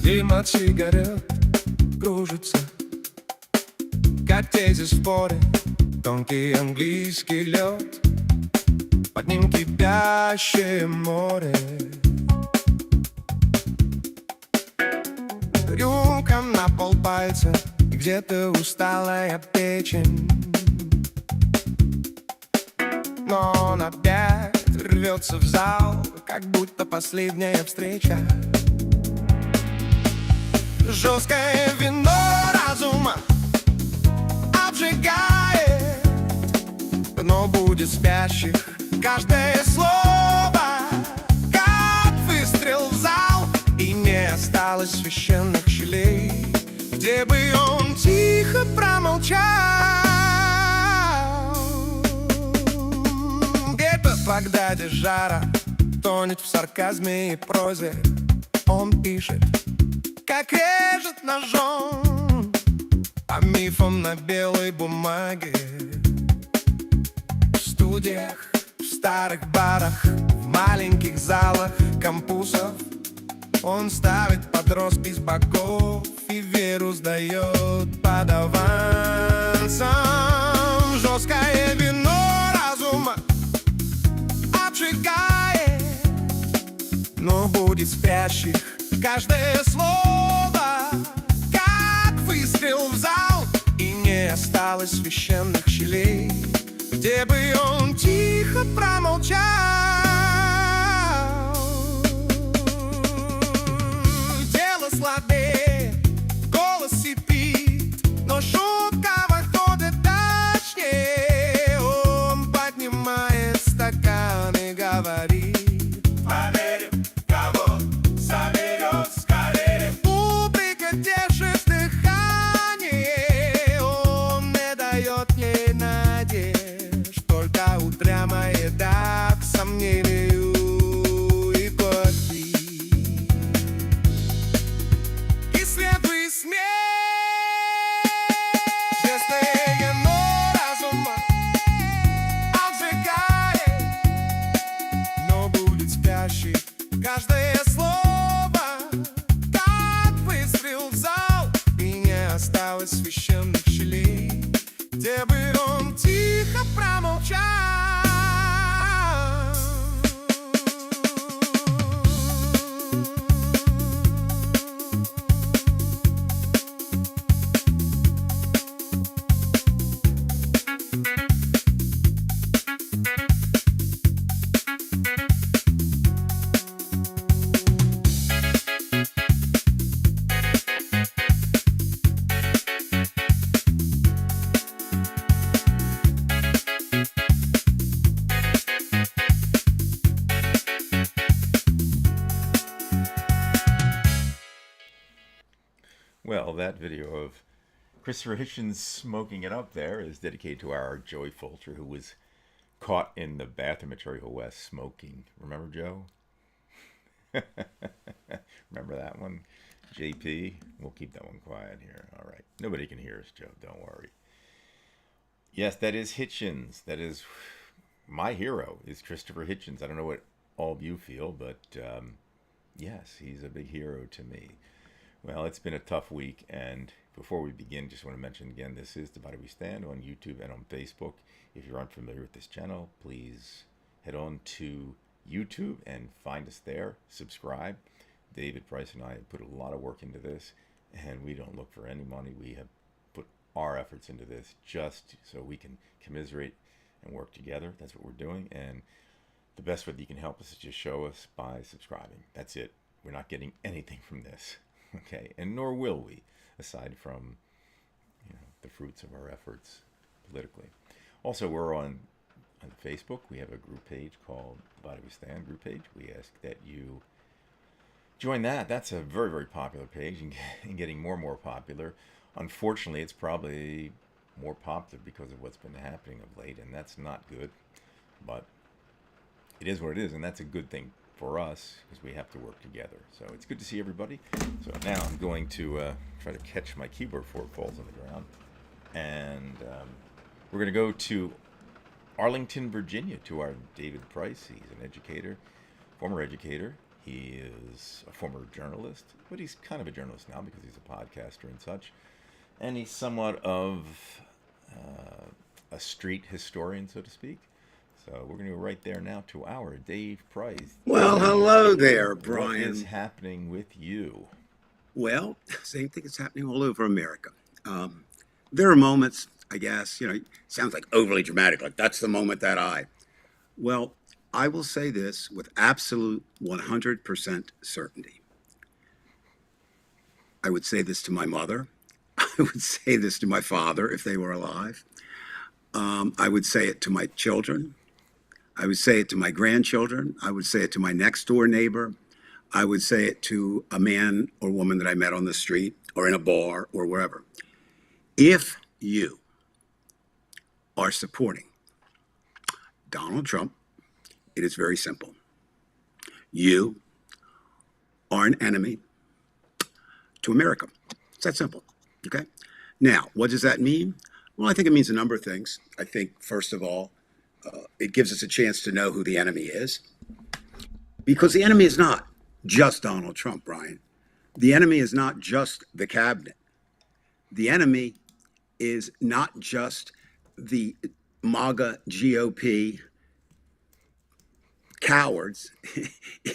Дым от сигарет кружится, как тезис в споре, тонкий английский лед, под ним кипящее море. Рюмка на полпальца, где-то усталая печень, но он опять рвется в зал, как будто последняя встреча. Жесткое вино разума обжигает, но будет спящих каждое слово, как выстрел в зал, и не осталось священных щелей, где бы он тихо промолчал. Где-то в Багдаде жара тонет в сарказме и прозе. Он пишет, как режет ножом по мифам на белой бумаге. В студиях, в старых барах, в маленьких залах кампусов он ставит под роспись богов и веру сдает под авансом. Жесткое вино разума обжигает, но будет спящих каждое слово, как выстрел в зал, и не осталось священных щелей, где бы он тихо промолчал. Тело слабеет, голос сипит, но шутка выходит точнее. Он поднимает стакан и говорит: поверим, кого соберет скорее. Публика держит дыхание, он не дает ей надежд, только упрямая да к сомнению и пути. И следуй смерть, честное но разума обжигает, но будет спящий каждое слово, как выстрел в зал, и не осталось священных щелей, где бы он тихо промолчал. Well, that video of Christopher Hitchens smoking it up there is dedicated to our Joey Fulcher, who was caught in the bathroom at Cherry Hill West smoking. Remember, Joe? Remember that one? JP? We'll keep that one quiet here. All right. Nobody can hear us, Joe. Don't worry. Yes, that is Hitchens. That is my hero, is Christopher Hitchens. I don't know what all of you feel, but yes, he's a big hero to me. Well, it's been a tough week, and before we begin, just want to mention again, this is The Body We Stand on YouTube and on Facebook. If you're unfamiliar with this channel, please head on to YouTube and find us there. Subscribe. David Price and I have put a lot of work into this, and we don't look for any money. We have put our efforts into this just so we can commiserate and work together. That's what we're doing, and the best way that you can help us is just show us by subscribing. That's it. We're not getting anything from this. Okay, and nor will we, aside from the fruits of our efforts politically. Also, we're on Facebook. We have a group page called Body We Stand group page. We ask that you join that. That's a very, very popular page and getting more and more popular. Unfortunately, it's probably more popular because of what's been happening of late, and that's not good. But it is what it is, and that's a good thing for us because we have to work together. So it's good to see everybody. So now I'm going to try to catch my keyboard before it falls on the ground. And we're going to go to Arlington, Virginia, to our David Price. He's an educator, former educator. He is a former journalist, but he's kind of a journalist now because he's a podcaster and such. And he's somewhat of a street historian, so to speak. So we're going to go right there now to our Dave Price. Well, hello there, Brian. What is happening with you? Well, same thing is happening all over America. There are moments, I guess, it sounds like overly dramatic, like that's the moment that Well, I will say this with absolute 100% certainty. I would say this to my mother. I would say this to my father if they were alive. I would say it to my children. I would say it to my grandchildren. I would say it to my next door neighbor. I would say it to a man or woman that I met on the street or in a bar or wherever. If you are supporting Donald Trump, it is very simple. You are an enemy to America. It's that simple, okay? Now, what does that mean? Well, I think it means a number of things. I think, first of all, it gives us a chance to know who the enemy is. Because the enemy is not just Donald Trump, Brian. The enemy is not just the cabinet. The enemy is not just the MAGA GOP cowards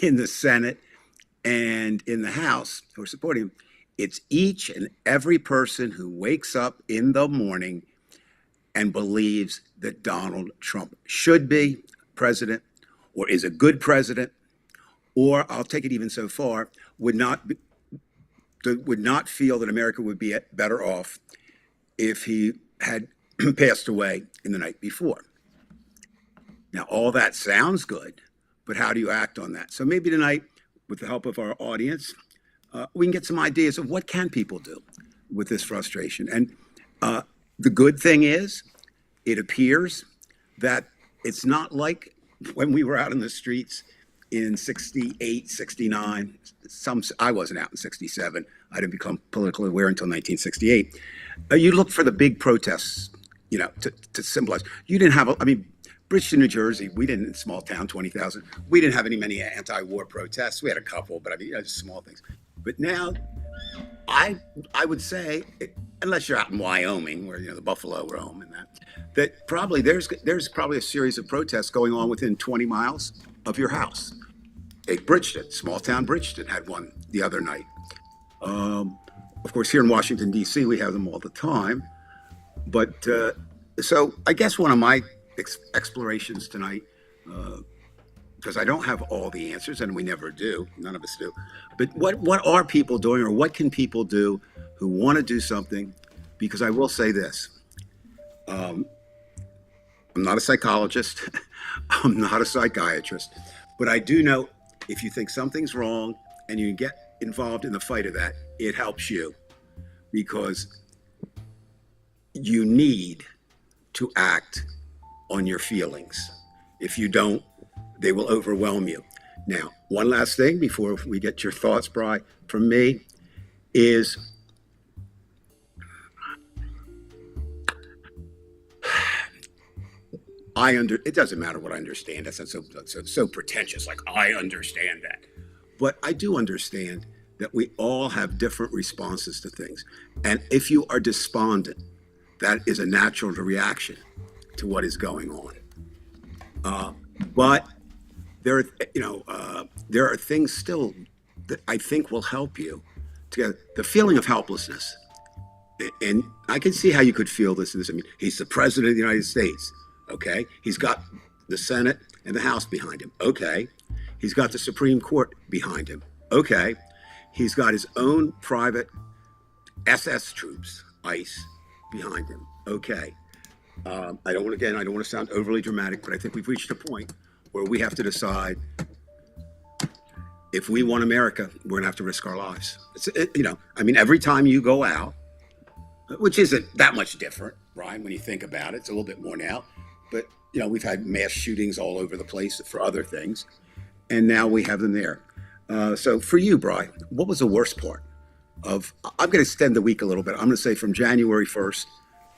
in the Senate and in the House who are supporting him. It's each and every person who wakes up in the morning and believes that Donald Trump should be president or is a good president, or I'll take it even so far, would not feel that America would be better off if he had passed away in the night before. Now, all that sounds good, but how do you act on that? So maybe tonight, with the help of our audience, we can get some ideas of what can people do with this frustration. And the good thing is, it appears that it's not like when we were out in the streets in 68, 69. I wasn't out in 67. I didn't become politically aware until 1968. You look for the big protests, to symbolize. You didn't have, Bridgeton, New Jersey, we didn't, in small town, 20,000, we didn't have many anti-war protests. We had a couple, but just small things. But now, I would say, unless you're out in Wyoming, where the buffalo roam and that probably there's probably a series of protests going on within 20 miles of your house. Bridgeton, small town Bridgeton, had one the other night. Of course, here in Washington, D.C., we have them all the time. But so I guess one of my explorations tonight, because I don't have all the answers, and we never do, none of us do. But what are people doing, or what can people do who want to do something? Because I will say this, I'm not a psychologist, I'm not a psychiatrist, but I do know if you think something's wrong and you get involved in the fight of that, it helps you, because you need to act on your feelings. If you don't, they will overwhelm you. Now, one last thing before we get your thoughts, Bri, from me is it doesn't matter what I understand. That's not so pretentious, like I understand that. But I do understand that we all have different responses to things. And if you are despondent, that is a natural reaction to what is going on. But there are things still that I think will help you to get the feeling of helplessness. And I can see how you could feel this. He's the president of the United States. Okay. He's got the Senate and the House behind him. Okay. He's got the Supreme Court behind him. Okay. He's got his own private SS troops, ICE, behind him. Okay. I don't want to sound overly dramatic, but I think we've reached a point where we have to decide if we want America, we're going to have to risk our lives. Every time you go out, which isn't that much different, Ryan, when you think about it, it's a little bit more now. But, we've had mass shootings all over the place for other things. and now we have them there. So for you, Bri, what was the worst part of? I'm going to extend the week a little bit. I'm going to say from January 1st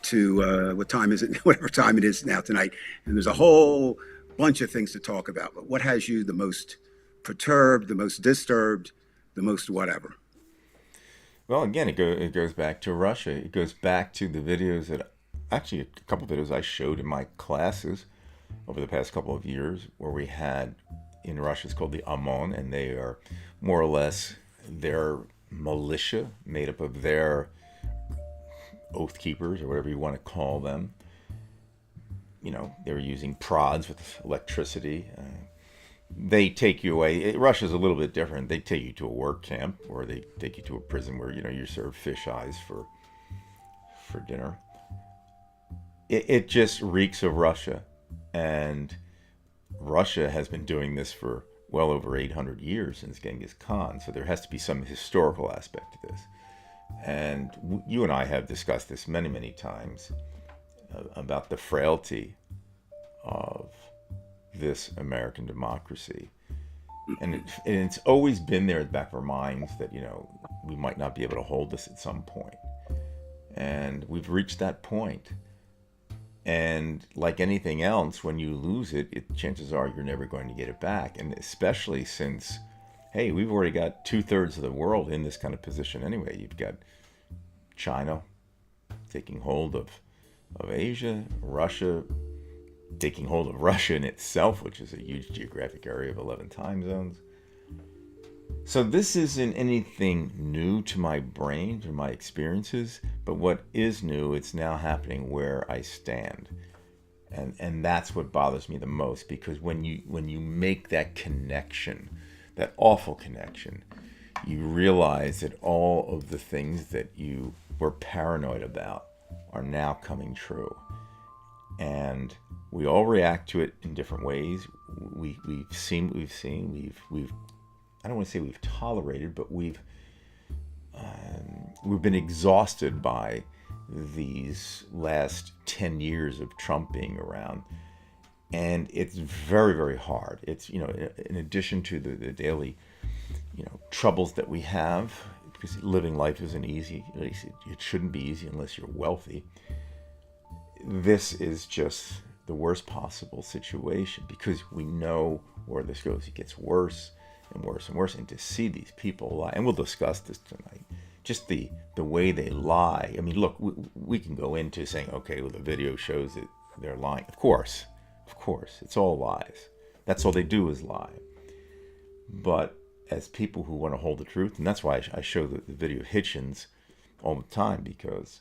to what time is it? Whatever time it is now tonight. And there's a whole bunch of things to talk about. But what has you the most perturbed, the most disturbed, the most whatever? Well, again, it goes back to Russia. It goes back to the videos that, actually, a couple of videos I showed in my classes over the past couple of years, where we had, in Russia, it's called the OMON, and they are more or less their militia made up of their oath keepers, or whatever you want to call them. You know, they were using prods with electricity. They take you away. Russia's a little bit different. They take you to a work camp, or they take you to a prison where, you know, you're served fish eyes for dinner. It just reeks of Russia. And Russia has been doing this for well over 800 years since Genghis Khan. So there has to be some historical aspect to this. And you and I have discussed this many, many times about the frailty of this American democracy. And it's always been there at the back of our minds that, you know, we might not be able to hold this at some point. And we've reached that point. And like anything else, when you lose it, chances are you're never going to get it back. And especially since, hey, we've already got 2/3 of the world in this kind of position anyway. You've got China taking hold of Asia, Russia taking hold of Russia in itself, which is a huge geographic area of 11 time zones. So this isn't anything new to my brain, to my experiences, but what is new, it's now happening where I stand. And that's what bothers me the most, because when you make that connection, that awful connection, you realize that all of the things that you were paranoid about are now coming true. And we all react to it in different ways. We've seen what we've seen. We've I don't want to say we've tolerated, but we've been exhausted by these last 10 years of Trump being around. And it's very, very hard. It's, you know, in addition to the daily, you know, troubles that we have, because living life isn't easy. At least it shouldn't be easy unless you're wealthy. This is just the worst possible situation, because we know where this goes. It gets worse and worse and worse. And to see these people lie, and we'll discuss this tonight, just the way they lie. I mean, look, we can go into saying, okay, well, the video shows that they're lying. Of course, it's all lies. That's all they do is lie. But as people who want to hold the truth, and that's why I show the video of Hitchens all the time, because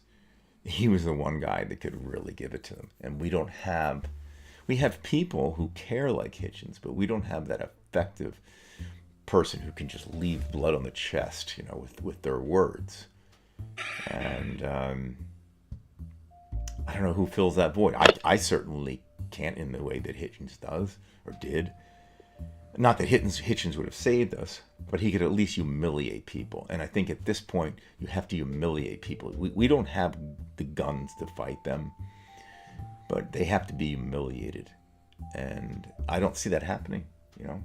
he was the one guy that could really give it to them. And we have people who care like Hitchens, but we don't have that effective person who can just leave blood on the chest, you know, with their words. And I don't know who fills that void. I certainly can't in the way that Hitchens does, or did. Not that Hitchens would have saved us, but he could at least humiliate people. And I think at this point, you have to humiliate people. We don't have the guns to fight them, but they have to be humiliated. And I don't see that happening, you know.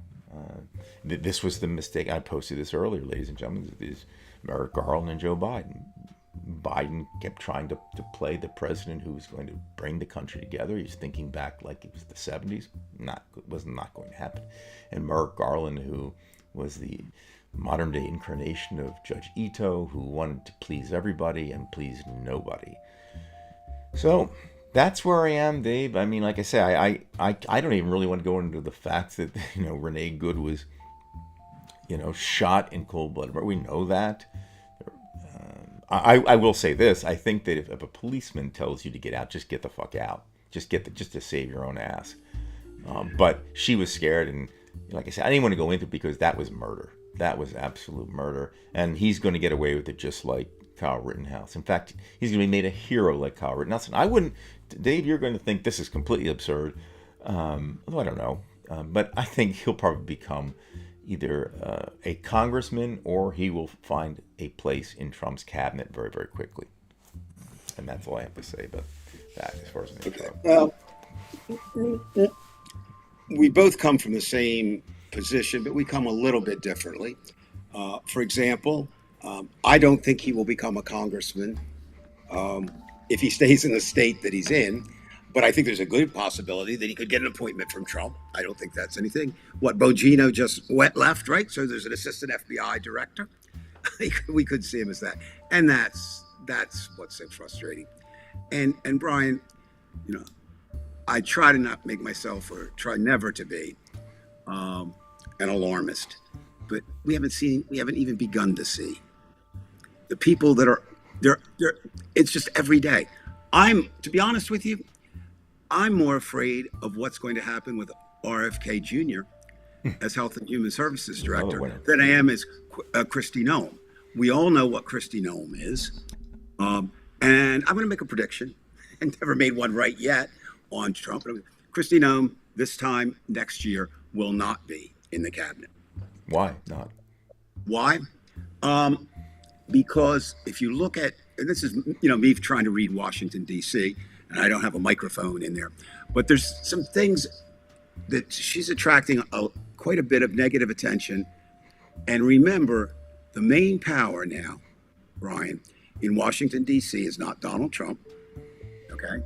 This was the mistake. I posted this earlier, ladies and gentlemen. Is Merrick Garland and Joe Biden. Biden kept trying to play the president who was going to bring the country together. He's thinking back like it was the 70s. Was not going to happen. And Merrick Garland, who was the modern day incarnation of Judge Ito, who wanted to please everybody and please nobody. So that's where I am, Dave. I mean, like I say, I don't even really want to go into the facts that, you know, Renee Good was, you know, shot in cold blood. But we know that. I will say this. I think that if a policeman tells you to get out, just get the fuck out. Just to save your own ass. But she was scared, and like I said, I didn't want to go into it because that was murder. That was absolute murder. And he's going to get away with it just like Kyle Rittenhouse. In fact, he's going to be made a hero like Kyle Rittenhouse. And I wouldn't, Dave, you're going to think this is completely absurd. Although I don't know. But I think he'll probably become either a congressman, or he will find a place in Trump's cabinet very, very quickly. And that's all I have to say about that as far as an intro. Well, we both come from the same position, but we come a little bit differently. For example, I don't think he will become a congressman if he stays in the state that he's in. But I think there's a good possibility that he could get an appointment from Trump. I don't think that's anything. What, Bongino just left, right? So there's an assistant FBI director. We could see him as that, and that's what's so frustrating. And Brian, you know, I try to not make myself, or try never to be, an alarmist, but we haven't even begun to see the people that are there. It's just every day. To be honest with you, I'm more afraid of what's going to happen with RFK Jr. as Health and Human Services Director than I am as Kristi Noem. We all know what Kristi Noem is. And I'm going to make a prediction, and never made one right yet on Trump. Kristi Noem, this time next year, will not be in the cabinet. Why not? Why? Because if you look at, and this is, me trying to read Washington, D.C., and I don't have a microphone in there, but there's some things that she's attracting quite a bit of negative attention. And remember, the main power now, Brian, in Washington, D.C. is not Donald Trump, okay?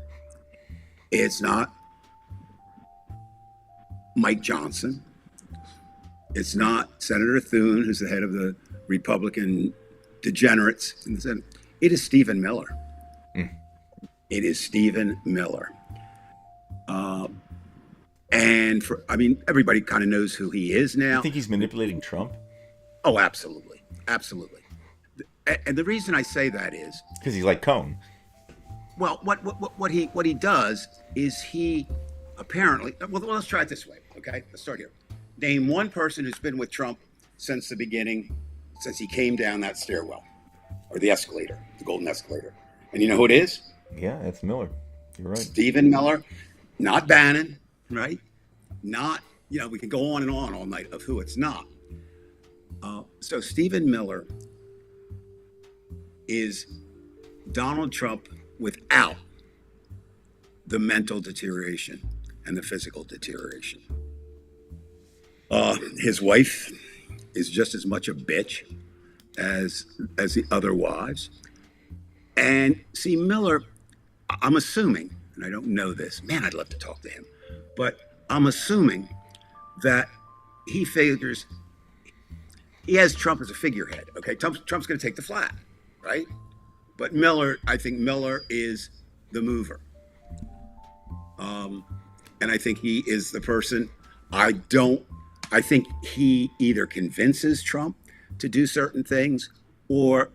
It's not Mike Johnson. It's not Senator Thune, who's the head of the Republican degenerates in the Senate. It is Stephen Miller. It is Stephen Miller. Everybody kind of knows who he is now. You think he's manipulating Trump? Oh, absolutely. Absolutely. And the reason I say that is because he's like Cohn. Well, what he does is he apparently, well, let's try it this way. Okay, let's start here. Name one person who's been with Trump since the beginning, since he came down that stairwell or the escalator, the golden escalator. And you know who it is? Yeah, that's Miller. You're right. Stephen Miller, not Bannon, right? Not, we can go on and on all night of who it's not. So Stephen Miller is Donald Trump without the mental deterioration and the physical deterioration. His wife is just as much a bitch as the other wives. And see, Miller, I'm assuming, and I don't know this, man, I'd love to talk to him, but I'm assuming that he figures he has Trump as a figurehead. Okay, Trump's going to take the flat, right? But I think Miller is the mover. And I think he is the person. I think he either convinces Trump to do certain things or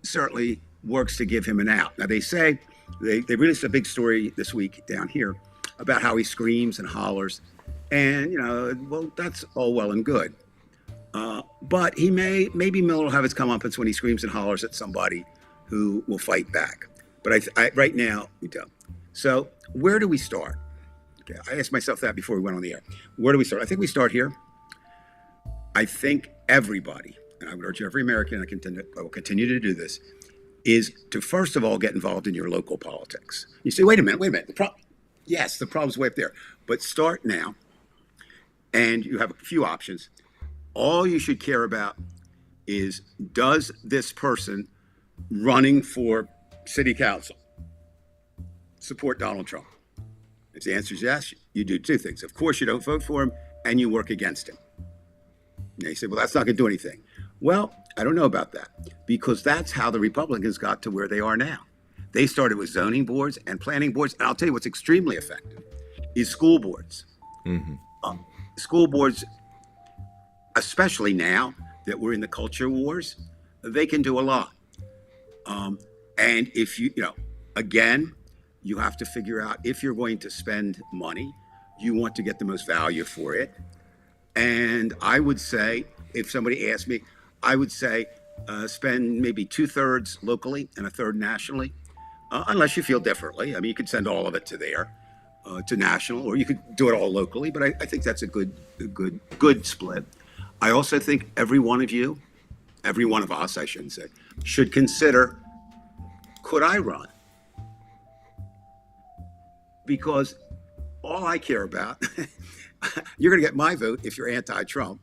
certainly works to give him an out. Now, they say, they released a big story this week down here about how he screams and hollers. And, well, that's all well and good. But maybe Miller will have his comeuppance when he screams and hollers at somebody who will fight back. But right now, we don't. So where do we start? Okay, I asked myself that before we went on the air. Where do we start? I think we start here. I think everybody, and I would urge every American, I will continue to do this, is to first of all get involved in your local politics. You say, wait a minute. Yes, the problem's way up there. But start now, and you have a few options. All you should care about is, does this person running for city council support Donald Trump? If the answer is yes, you do two things. Of course, you don't vote for him, and you work against him. Now you say, well, that's not going to do anything. Well, I don't know about that, because that's how the Republicans got to where they are now. They started with zoning boards and planning boards, and I'll tell you what's extremely effective is school boards. Mm-hmm. School boards, especially now that we're in the culture wars, they can do a lot. And if again, you have to figure out, if you're going to spend money, you want to get the most value for it. And I would say, if somebody asked me, I would say spend maybe 2/3 locally and 1/3 nationally, unless you feel differently. I mean, you could send all of it to national, or you could do it all locally. But I think that's a good split. I also think every one of us, I shouldn't say, should consider, could I run? Because all I care about, You're going to get my vote if you're anti-Trump,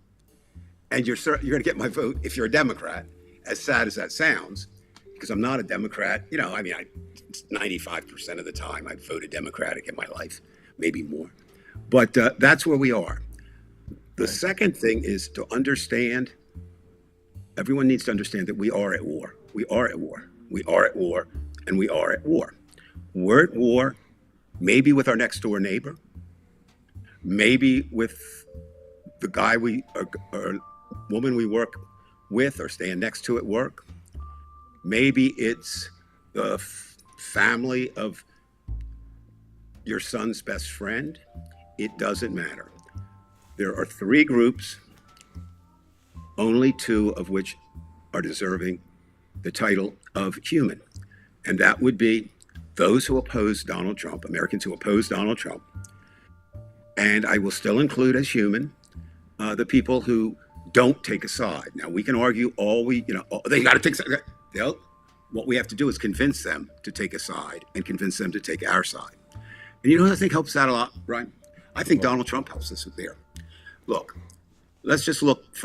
and you're going to get my vote if you're a Democrat. As sad as that sounds, because I'm not a Democrat. You know, I mean, 95% of the time I've voted Democratic in my life, maybe more. But that's where we are. The second thing is to understand. Everyone needs to understand that we are at war. We are at war. We are at war, and we are at war. We're at war, maybe with our next door neighbor, maybe with the guy or woman we work with or stand next to at work. Maybe it's the family of your son's best friend. It doesn't matter. There are three groups, only two of which are deserving the title of human. And that would be those who oppose Donald Trump, Americans who oppose Donald Trump. And I will still include as human the people who don't take a side. Now, we can argue they got to take a side. What we have to do is convince them to take a side and convince them to take our side. And you know what I think helps that a lot, Brian? I think Donald Trump helps us there. Look, let's just look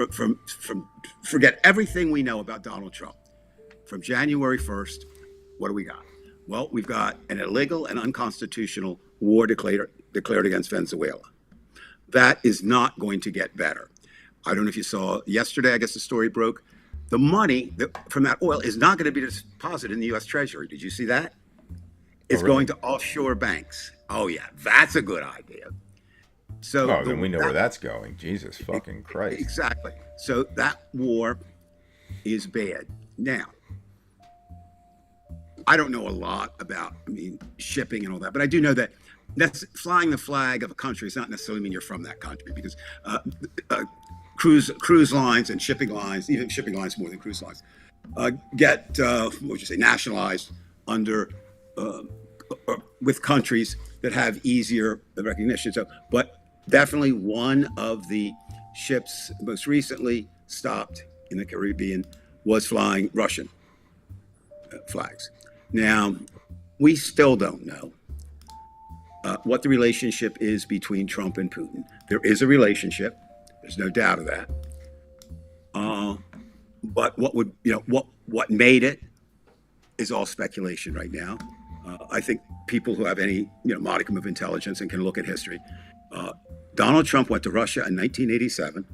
forget everything we know about Donald Trump. From January 1st, what do we got? Well, we've got an illegal and unconstitutional war declared against Venezuela. That is not going to get better. I don't know if you saw yesterday, I guess the story broke. The money from that oil is not going to be deposited in the U.S. Treasury. Did you see that? It's going to offshore banks. Oh, yeah, that's a good idea. So then we know where that's going. Jesus fucking Christ. Exactly. So that war is bad. Now, I don't know a lot about, shipping and all that, but I do know that flying the flag of a country does not necessarily mean you're from that country, because cruise lines and shipping lines, even shipping lines more than cruise lines, get nationalized under with countries that have easier recognition. So, but definitely one of the ships most recently stopped in the Caribbean was flying Russian flags. Now, we still don't know what the relationship is between Trump and Putin. There is a relationship. There's no doubt of that. But what made it is all speculation right now. I think people who have any modicum of intelligence and can look at history. Donald Trump went to Russia in 1987,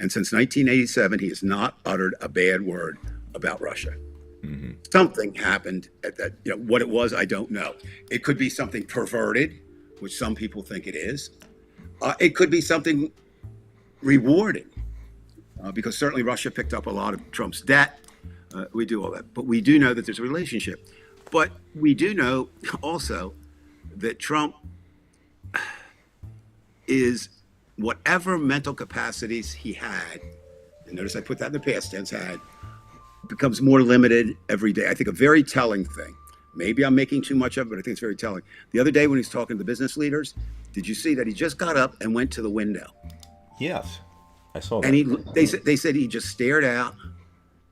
and since 1987 he has not uttered a bad word about Russia. Mm-hmm. Something happened at that. What it was, I don't know. It could be something perverted, which some people think it is. It could be something rewarding, because certainly Russia picked up a lot of Trump's debt. We do all that, but we do know that there's a relationship. But we do know also that Trump is, whatever mental capacities he had, and notice I put that in the past tense, becomes more limited every day. I think a very telling thing, maybe I'm making too much of it, but I think it's very telling. The other day when he was talking to the business leaders, did you see that he just got up and went to the window? Yes, I saw that. And they said he just stared out,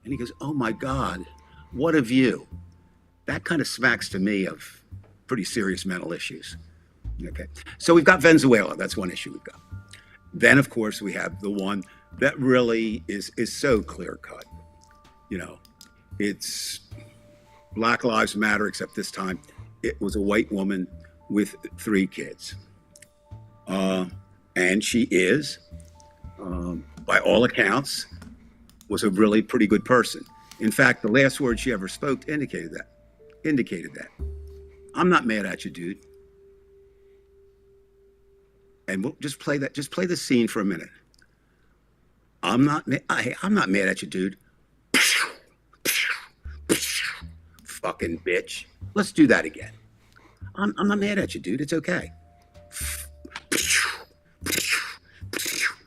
and he goes, "Oh my God, what a view." That kind of smacks to me of pretty serious mental issues. Okay, so we've got Venezuela. That's one issue we've got. Then, of course, we have the one that really is so clear cut. It's Black Lives Matter, except this time it was a white woman with 3 kids. And she is, by all accounts, was a really pretty good person. In fact, the last word she ever spoke indicated that. I'm not mad at you, dude. And we'll just play that. Just play the scene for a minute. I'm not mad at you, dude. Fucking bitch. Let's do that again. I'm not mad at you, dude. It's okay.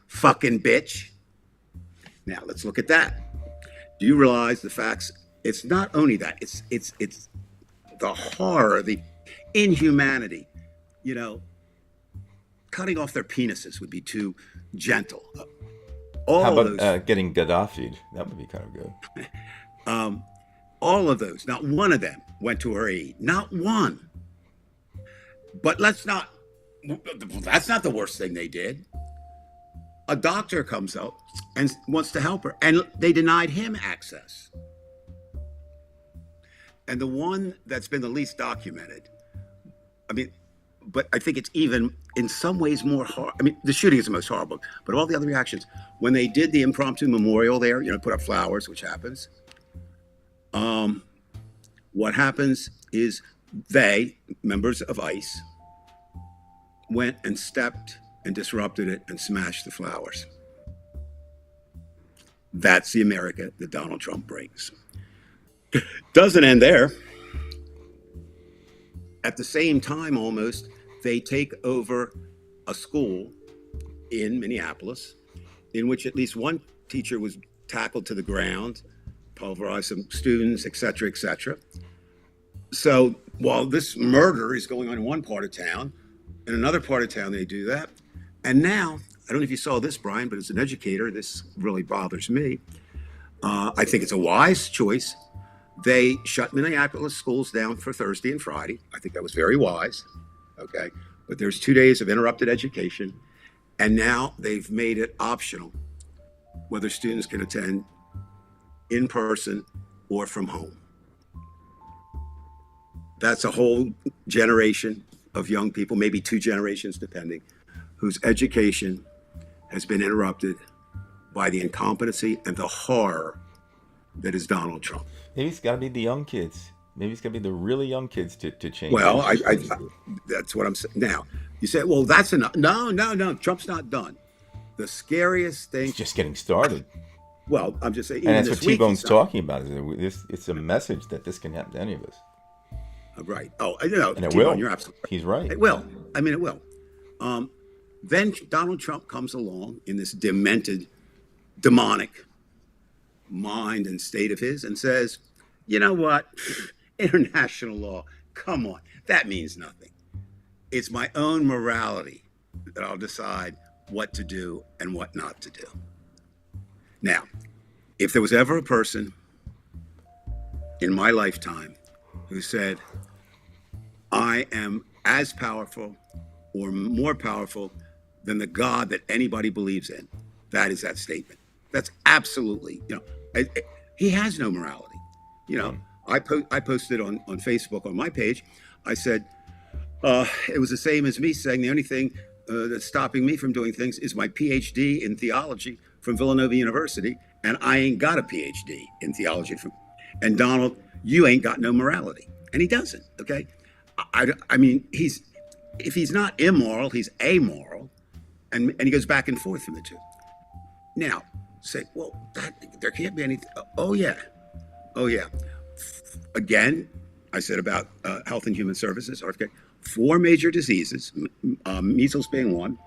Fucking bitch. Now let's look at that. Do you realize the facts? It's not only that. It's the horror, the inhumanity. Cutting off their penises would be too gentle. How about getting Gaddafi'd? That would be kind of good. All of those, not one of them went to her aid. Not one. But let's not Well, that's not the worst thing they did. A doctor comes up and wants to help her, and they denied him access. And the one that's been the least documented, I mean, but I think it's even in some ways more hard. I mean, the shooting is the most horrible, but all the other reactions, when they did the impromptu memorial there, put up flowers, which happens. What happens is they, members of ICE, went and stepped and disrupted it and smashed the flowers. That's the America that Donald Trump brings. Doesn't end there. At the same time, almost, they take over a school in Minneapolis in which at least one teacher was tackled to the ground, pulverized some students, et cetera, et cetera. So while this murder is going on in one part of town, in another part of town they do that. And now, I don't know if you saw this, Brian, but as an educator, this really bothers me. I think it's a wise choice. They shut Minneapolis schools down for Thursday and Friday. I think that was very wise. Okay. But there's 2 days of interrupted education. And now they've made it optional whether students can attend in person or from home. That's a whole generation of young people, maybe 2 generations depending, whose education has been interrupted by the incompetency and the horror that is Donald Trump. Maybe it's got to be the young kids. Maybe it's got to be the really young kids to change. Well, I that's what I'm saying. Now, you say, well, that's enough. No. Trump's not done. The scariest thing. It's just getting started. Well, I'm just saying. And that's what T-Bone's talking about. Is it's a message that this can happen to any of us. Right. Oh, and it T-Bone, will. You're absolutely right. He's right. It will. I mean, it will. Then Donald Trump comes along in this demented, demonic mind and state of his and says, you know what? International law, come on. That means nothing. It's my own morality that I'll decide what to do and what not to do. Now, if there was ever a person in my lifetime who said, I am as powerful or more powerful than the God that anybody believes in, that is that statement. That's absolutely, he has no morality. I posted on Facebook on my page, I said, it was the same as me saying the only thing that's stopping me from doing things is my PhD in theology from Villanova University, and I ain't got a PhD in theology. And Donald, you ain't got no morality. And he doesn't, okay? I mean, if he's not immoral, he's amoral, and he goes back and forth from the two. Now, say, well, there can't be anything. Oh, yeah. Again, I said about Health and Human Services, RFK, 4 major diseases, measles being one,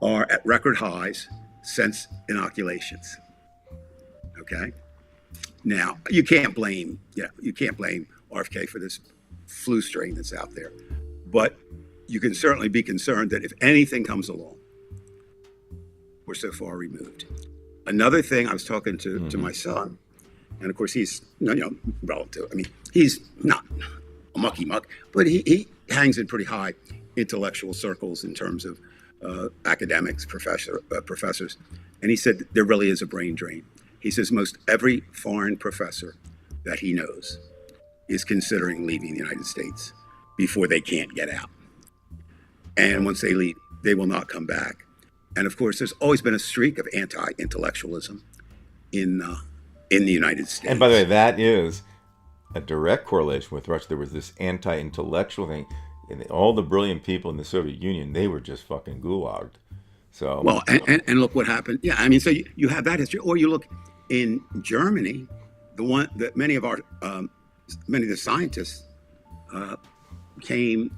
are at record highs since inoculations. Okay? Now, you can't blame RFK for this flu strain that's out there, but you can certainly be concerned that if anything comes along, we're so far removed. Another thing, I was talking to my son, and of course he's relative. I mean, he's not a mucky muck, but he hangs in pretty high intellectual circles in terms of academics, professors. And he said there really is a brain drain. He says most every foreign professor that he knows is considering leaving the United States before they can't get out. And once they leave, they will not come back. And of course, there's always been a streak of anti-intellectualism in the United States. And by the way, that is a direct correlation with Russia. There was this anti-intellectual thing. And all the brilliant people in the Soviet Union, they were just fucking gulagged. So well, and look what happened. Yeah, I mean, so you have that history, or you look in Germany, the one that many of the scientists came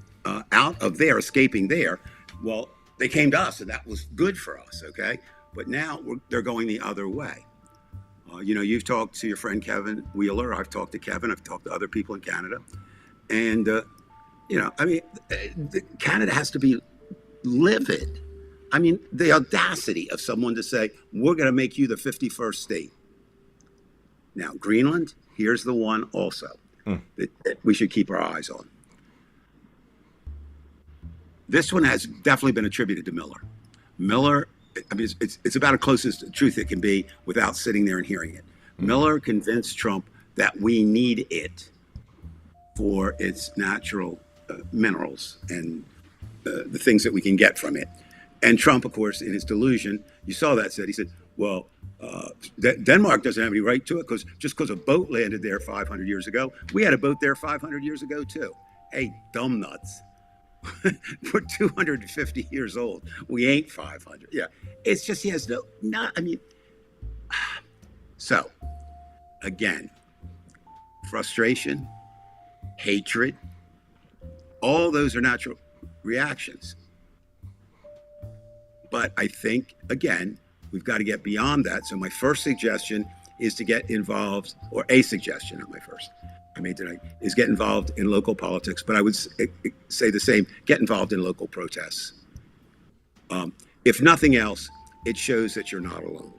out of there, escaping there. Well, they came to us, and that was good for us, okay? But now they're going the other way. You've talked to your friend Kevin Wheeler. I've talked to Kevin. I've talked to other people in Canada. And, Canada has to be livid. I mean, the audacity of someone to say, we're going to make you the 51st state. Now, Greenland, here's the one also that we should keep our eyes on. This one has definitely been attributed to Miller. Miller, I mean, it's about the closest truth it can be without sitting there and hearing it. Miller convinced Trump that we need it for its natural minerals and the things that we can get from it. And Trump, of course, in his delusion, you saw that said, he said, well, Denmark doesn't have any right to it because just because a boat landed there 500 years ago, we had a boat there 500 years ago too. Hey, dumb nuts. We're 250 years old. We ain't 500. Yeah. It's just, he has I mean, so again, frustration, hatred, all those are natural reactions. But I think, again, we've got to get beyond that. So my first suggestion is to get involved, or a suggestion, not my first, I made tonight, is get involved in local politics. But I would say the same, get involved in local protests. If nothing else, it shows that you're not alone.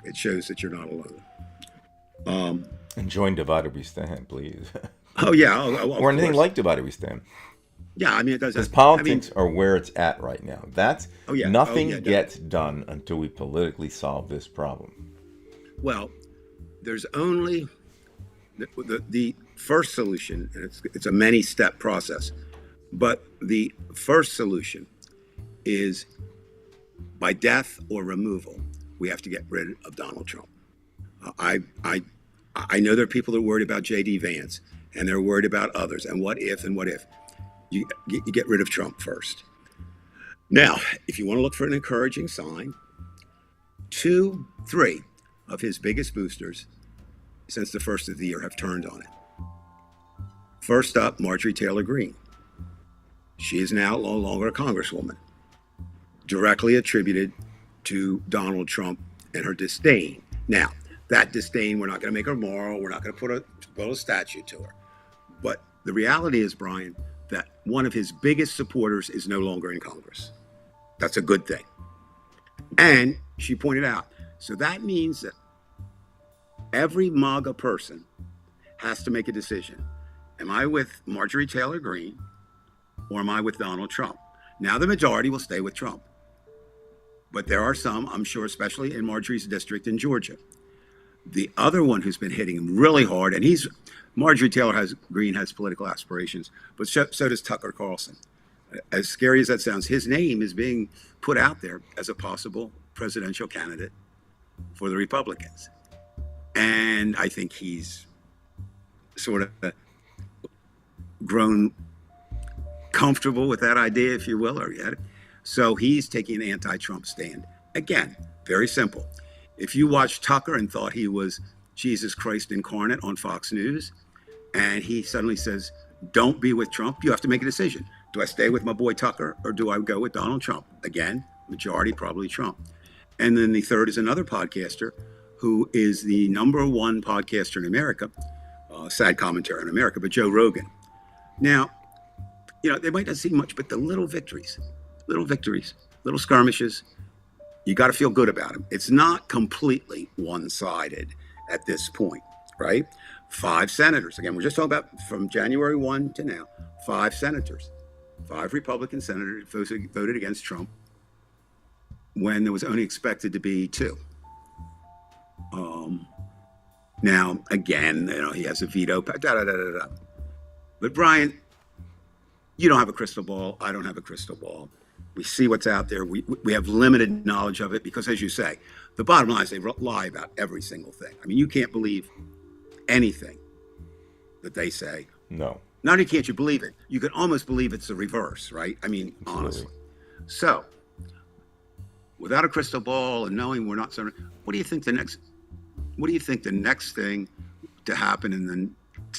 It shows that you're not alone. And join Divided We Stand, please. Oh, yeah. Or anything like Divided We Stand. Yeah, I mean, it does. Because politics are where it's at right now. Nothing gets done until we politically solve this problem. Well, there's only the first solution, and it's a many-step process. But the first solution is by death or removal, we have to get rid of Donald Trump. I know there are people that are worried about J.D. Vance, and they're worried about others, and what if. You get rid of Trump first. Now, if you want to look for an encouraging sign, 2, 3 of his biggest boosters since the first of the year have turned on it. First up, Marjorie Taylor Greene. She is now no longer a congresswoman, directly attributed to Donald Trump and her disdain. Now, that disdain, we're not going to make her moral. We're not going to build a statue to her. But the reality is, Brian, that one of his biggest supporters is no longer in Congress. That's a good thing. And she pointed out, so that means that every MAGA person has to make a decision. Am I with Marjorie Taylor Greene or am I with Donald Trump? Now the majority will stay with Trump. But there are some, I'm sure, especially in Marjorie's district in Georgia. The other one who's been hitting him really hard, and Marjorie Taylor Greene has political aspirations, but so does Tucker Carlson. As scary as that sounds, his name is being put out there as a possible presidential candidate for the Republicans. And I think he's sort of grown comfortable with that idea, if you will, so he's taking an anti-Trump stand. Again, very simple. If you watched Tucker and thought he was Jesus Christ incarnate on Fox News, and he suddenly says, don't be with Trump, you have to make a decision. Do I stay with my boy Tucker or do I go with Donald Trump? Again, majority probably Trump. And then the third is another podcaster who is the number 1 podcaster in America, sad commentary in America, but Joe Rogan. Now, they might not see much, but the little victories, little skirmishes, you got to feel good about them. It's not completely one-sided at this point, right? 5 senators. Again, we're just talking about from January 1 to now. 5 senators, 5 Republican senators voted against Trump when there was only expected to be 2. Now, again, he has a veto. But Brian, you don't have a crystal ball. I don't have a crystal ball. We see what's out there. We have limited knowledge of it because, as you say, the bottom line is they lie about every single thing. I mean, you can't believe anything that they say. No. Not only can't you believe it, you can almost believe it's the reverse, right? I mean, Absolutely. Honestly. So, without a crystal ball and knowing we're not, what do you think the next thing to happen and then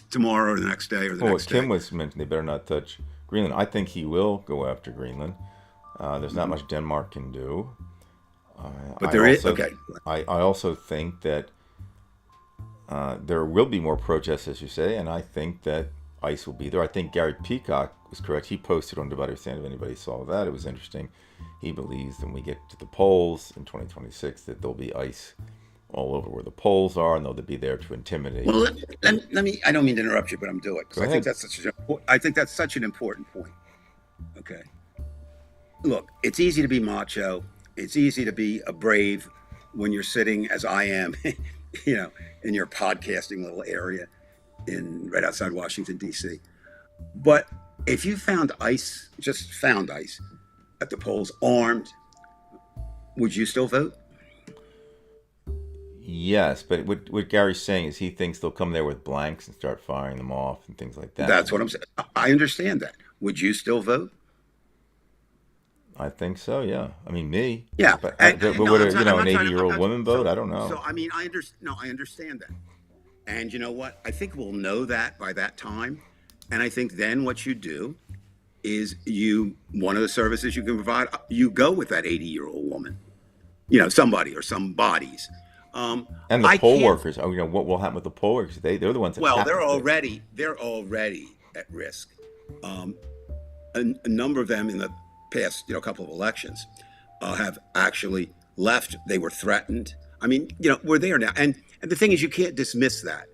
tomorrow or the next day or the next day? Kim was mentioned, they better not touch Greenland. I think he will go after Greenland. There's not much Denmark can do. But there is, okay. I also think that there will be more protests, as you say, and I think that ICE will be there. I think Gary Peacock was correct. He posted on Divided We Stand, if anybody saw that. It was interesting. He believes when we get to the polls in 2026 that there'll be ICE all over where the polls are, and they'll be there to intimidate. Well, let me. I don't mean to interrupt you, but I'm doing it because I think that's such an important point. Okay. Look, it's easy to be macho. It's easy to be a brave when you're sitting, as I am, you know, in your podcasting little area in right outside Washington D.C. But if you found ICE, just found ICE at the polls armed, would you still vote? Yes, but what Gary's saying is he thinks they'll come there with blanks and start firing them off and things like that. That's what I'm saying. I understand that. Would you still vote? I think so. Yeah. I mean, me. Yeah, But but no, would I'm, I'm an not trying to. I'm 80-year-old not. woman vote? So, I don't know. so I mean, I understand. No, I understand that. And you know what? I think we'll know that by that time. And I think then what you do is you one of the services you can provide. You go with that 80-year-old woman. You know, somebody or some bodies. And the I poll can't. workers. Oh, what will happen with the poll workers? They're the ones that Well, have to fix it. they're already at risk. Um, a number of them in the past, couple of elections, have actually left. They were threatened. I mean, we're there now, and the thing is, you can't dismiss that.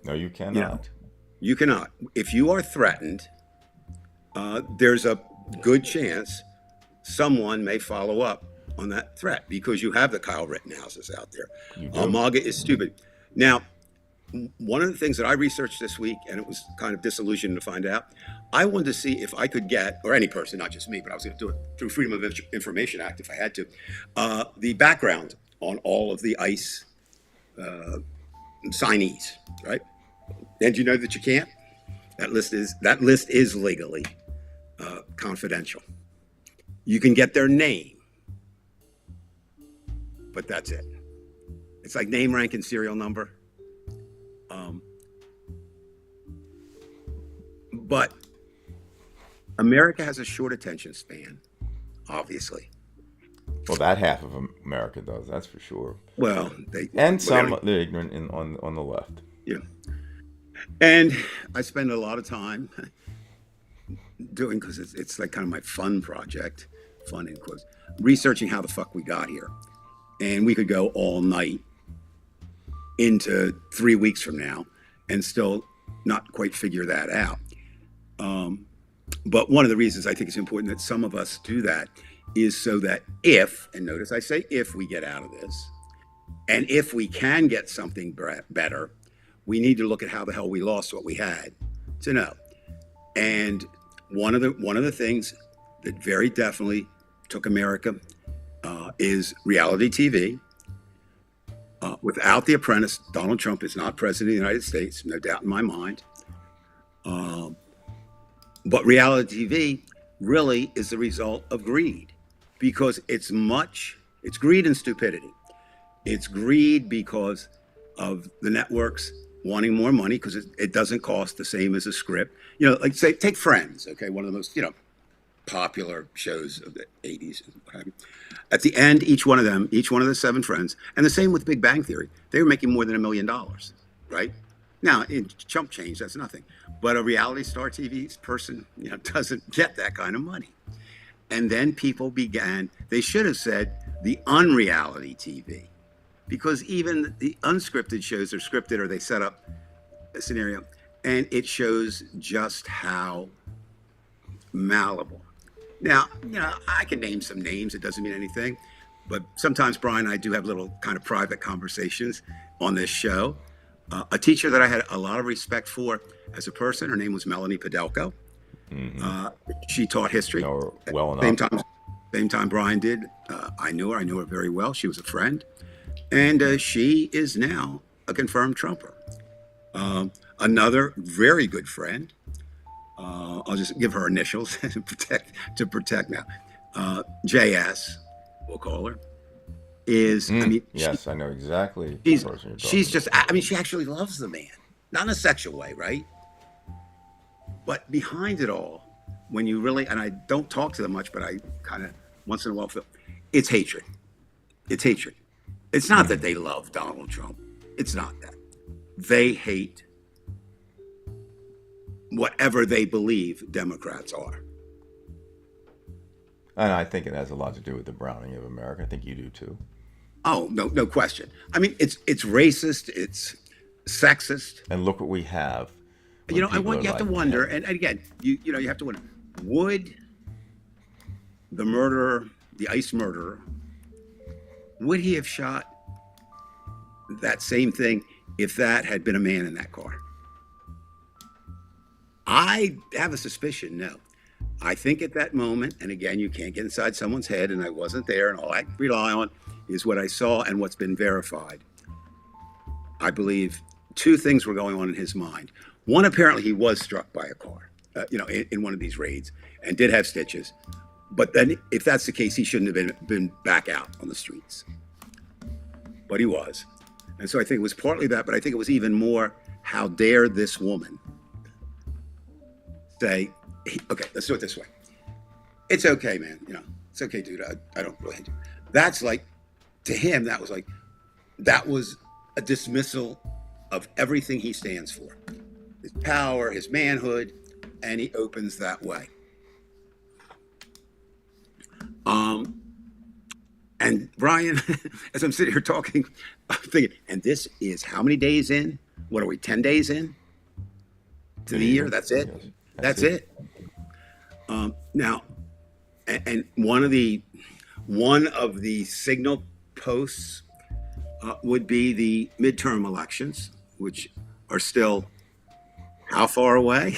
No, you You know, cannot. you cannot. If you are threatened, there's a good chance someone may follow up on that threat because you have the Kyle Rittenhouses out there. You do. MAGA is stupid. Now, one of the things that I researched this week, and it was kind of disillusioned to find out, I wanted to see if I could get, or any person, not just me, but I was going to do it through Freedom of Information Act if I had to, the background on all of the ICE signees, right? And you know that you can't. That list is legally confidential. You can get their name, but that's it. It's like name, rank, and serial number. But America has a short attention span, obviously. Well, that half of America does. That's for sure. Well, And whatever, some they're ignorant on the left. yeah. And I spend a lot of time doing because it's like kind of my fun project, fun in quotes, researching how the fuck we got here. And we could go all night into 3 weeks from now and still not quite figure that out. But one of the reasons I think it's important that some of us do that is so that if, and notice I say if we get out of this, and if we can get something better, we need to look at how the hell we lost what we had to know. And one of the things that very definitely took America is reality TV. Without The Apprentice, Donald Trump is not president of the United States, no doubt in my mind. But reality TV really is the result of greed because it's greed and stupidity. It's greed because of the networks wanting more money because it doesn't cost the same as a script. Like say, take Friends, okay, one of the most, popular shows of the 80s and what have you. At the end, each one of the 7 friends, and the same with Big Bang Theory, they were making more than $1 million, right? Now, in chump change, that's nothing. But a reality star TV person, doesn't get that kind of money. And then people they should have said the unreality TV, because even the unscripted shows are scripted or they set up a scenario, and it shows just how malleable. Now, I can name some names. It doesn't mean anything. But sometimes Brian and I do have little kind of private conversations on this show. A teacher that I had a lot of respect for as a person, her name was Melanie Padelko. Mm-hmm. She taught history. Know her well enough. Same time Brian did. I knew her very well. She was a friend. And she is now a confirmed Trumper. Another very good friend, I'll just give her initials to protect now. JS, we'll call her, is, yes, I know exactly the she's, person you're she's talking just, she actually loves the man. Not in a sexual way, right? But behind it all, when you really, and I don't talk to them much, but I kind of once in a while feel, it's hatred. It's hatred. It's not that they love Donald Trump. It's not that. They hate whatever they believe Democrats are. And I think it has a lot to do with the browning of America. I think you do too. Oh, no question. I mean, it's racist. It's sexist. And look what we have. You have to wonder, and again, you have to wonder, would the murderer, the ice murderer, would he have shot that same thing if that had been a man in that car? I have a suspicion, no. I think at that moment, and again, you can't get inside someone's head, and I wasn't there, and all I rely on is what I saw and what's been verified. I believe two things were going on in his mind. One, apparently he was struck by a car, in one of these raids and did have stitches. But then if that's the case, he shouldn't have been back out on the streets. But he was. And so I think it was partly that, but I think it was even more, how dare this woman say, okay, let's do it this way. It's okay, man. It's okay, dude. I don't really hate you. That's like, to him, that was a dismissal of everything he stands for. His power, his manhood, and he opens that way. And Brian, as I'm sitting here talking, I'm thinking, and this is how many days in? What are we, 10 days in to the year? That's it. That's it. Now, and one of the signal posts would be the midterm elections, which are still how far away?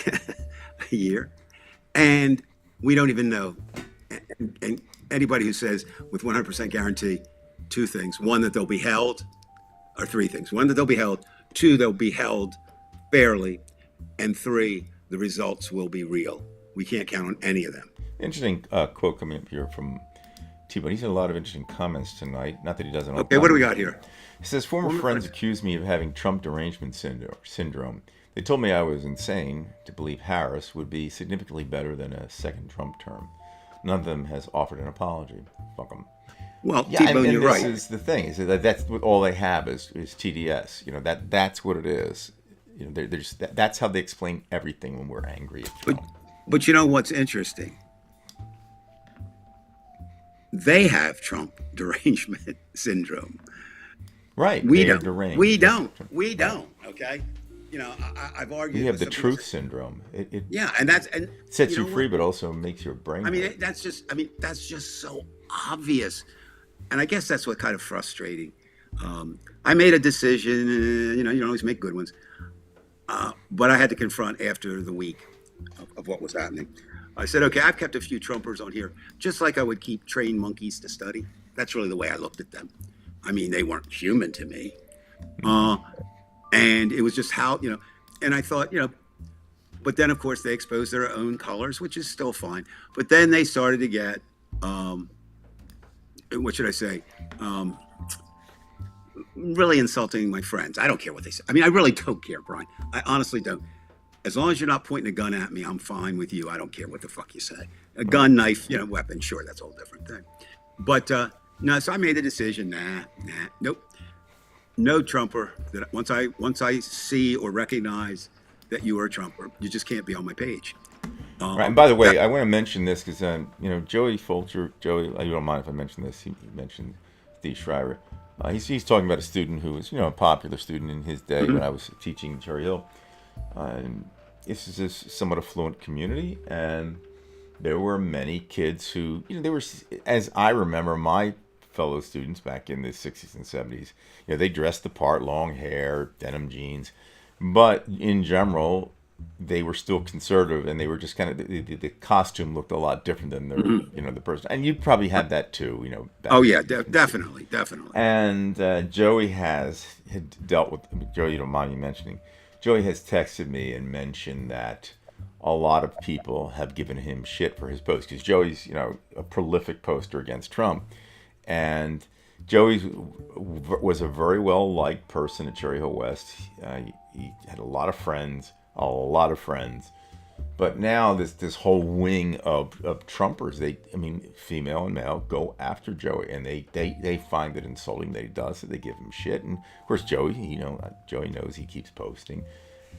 A year. And we don't even know. And anybody who says with 100% guarantee, two things: one, that they'll be held, or three things: one, that they'll be held; two, they'll be held fairly; and three, the results will be real. We can't count on any of them. Interesting quote coming up here from T-Bone. He's had a lot of interesting comments tonight. Not that he doesn't. Okay, what do we got here? He says, former friends accused me of having Trump derangement syndrome. They told me I was insane to believe Harris would be significantly better than a second Trump term. None of them has offered an apology. Fuck them. Well, yeah, T-Bone, you're right. This is the thing. Is that that's what all they have is TDS. That's what it is. That's how they explain everything when we're angry at Trump. But you know what's interesting? They have Trump derangement syndrome. Right. We don't. Deranged. We don't. Okay. I've argued. You have the truth syndrome. Yeah, and it sets you free, but also makes your brain. I mean, that's just so obvious, and I guess that's what kind of frustrating. I made a decision. You don't always make good ones, but I had to confront after the week of what was happening. I said, okay, I've kept a few Trumpers on here, just like I would keep trained monkeys to study. That's really the way I looked at them. I mean, they weren't human to me. And it was just how, and I thought, but then of course they exposed their own colors, which is still fine. But then they started to get, what should I say? Really insulting my friends. I don't care what they say. I mean, I really don't care, Brian. I honestly don't. As long as you're not pointing a gun at me, I'm fine with you. I don't care what the fuck you say. A gun, knife, weapon, sure, that's a whole different thing. But no, so I made the decision, nope. No Trumper. That once I see or recognize that you are a Trumper, you just can't be on my page. Right. And by the way, I want to mention this because Joey Fulcher, you don't mind if I mention this? He mentioned Steve Schreiber. He's talking about a student who was a popular student in his day when I was teaching in Cherry Hill. And this is a somewhat affluent community, and there were many kids who they were, as I remember, my fellow students back in the 60s and 70s, they dressed the part, long hair, denim jeans, but in general they were still conservative, and they were just kind of the costume looked a lot different than their the person. And you probably had that too, oh yeah, definitely. And Joey had dealt with, Joey, you don't mind me mentioning, Joey has texted me and mentioned that a lot of people have given him shit for his posts, because Joey's a prolific poster against Trump. And Joey was a very well-liked person at Cherry Hill West. He had a lot of friends. But now this whole wing of Trumpers, female and male, go after Joey, and they find it insulting that he does it. They give him shit, and of course Joey, Joey knows he keeps posting,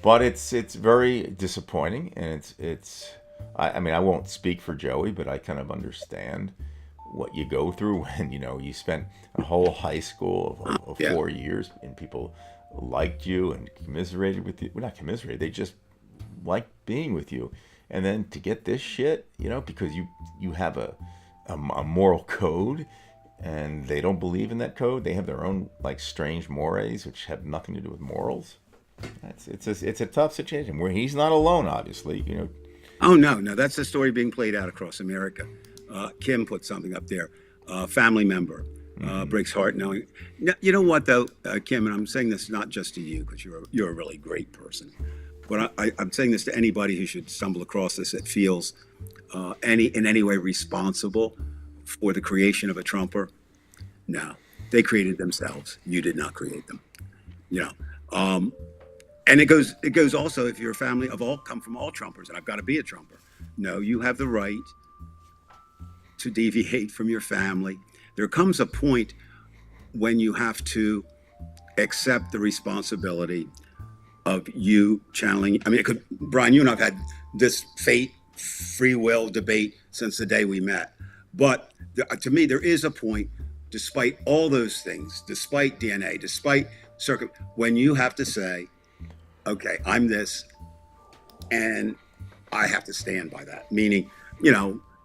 but it's very disappointing, and I won't speak for Joey, but I kind of understand what you go through when you spent a whole high school of 4 years and people liked you and commiserated with you. Well, not commiserated, they just liked being with you, and then to get this shit, because you have a a moral code, and they don't believe in that code. They have their own like strange mores, which have nothing to do with morals. It's a tough situation where he's not alone. Obviously, Oh no, no, that's the story being played out across America. Kim put something up there. Family member breaks heart knowing. You know what though, Kim, and I'm saying this not just to you because you're a really great person, but I'm saying this to anybody who should stumble across this that feels in any way responsible for the creation of a Trumper. No, they created themselves. You did not create them. You know. And it goes also if you're a family of all come from all Trumpers, and I've got to be a Trumper. No, you have the right to deviate from your family. There comes a point when you have to accept the responsibility of you channeling. I mean, Brian, you and I've had this fate, free will debate since the day we met. But to me, there is a point, despite all those things, despite DNA, despite when you have to say, okay, I'm this, and I have to stand by that. Meaning,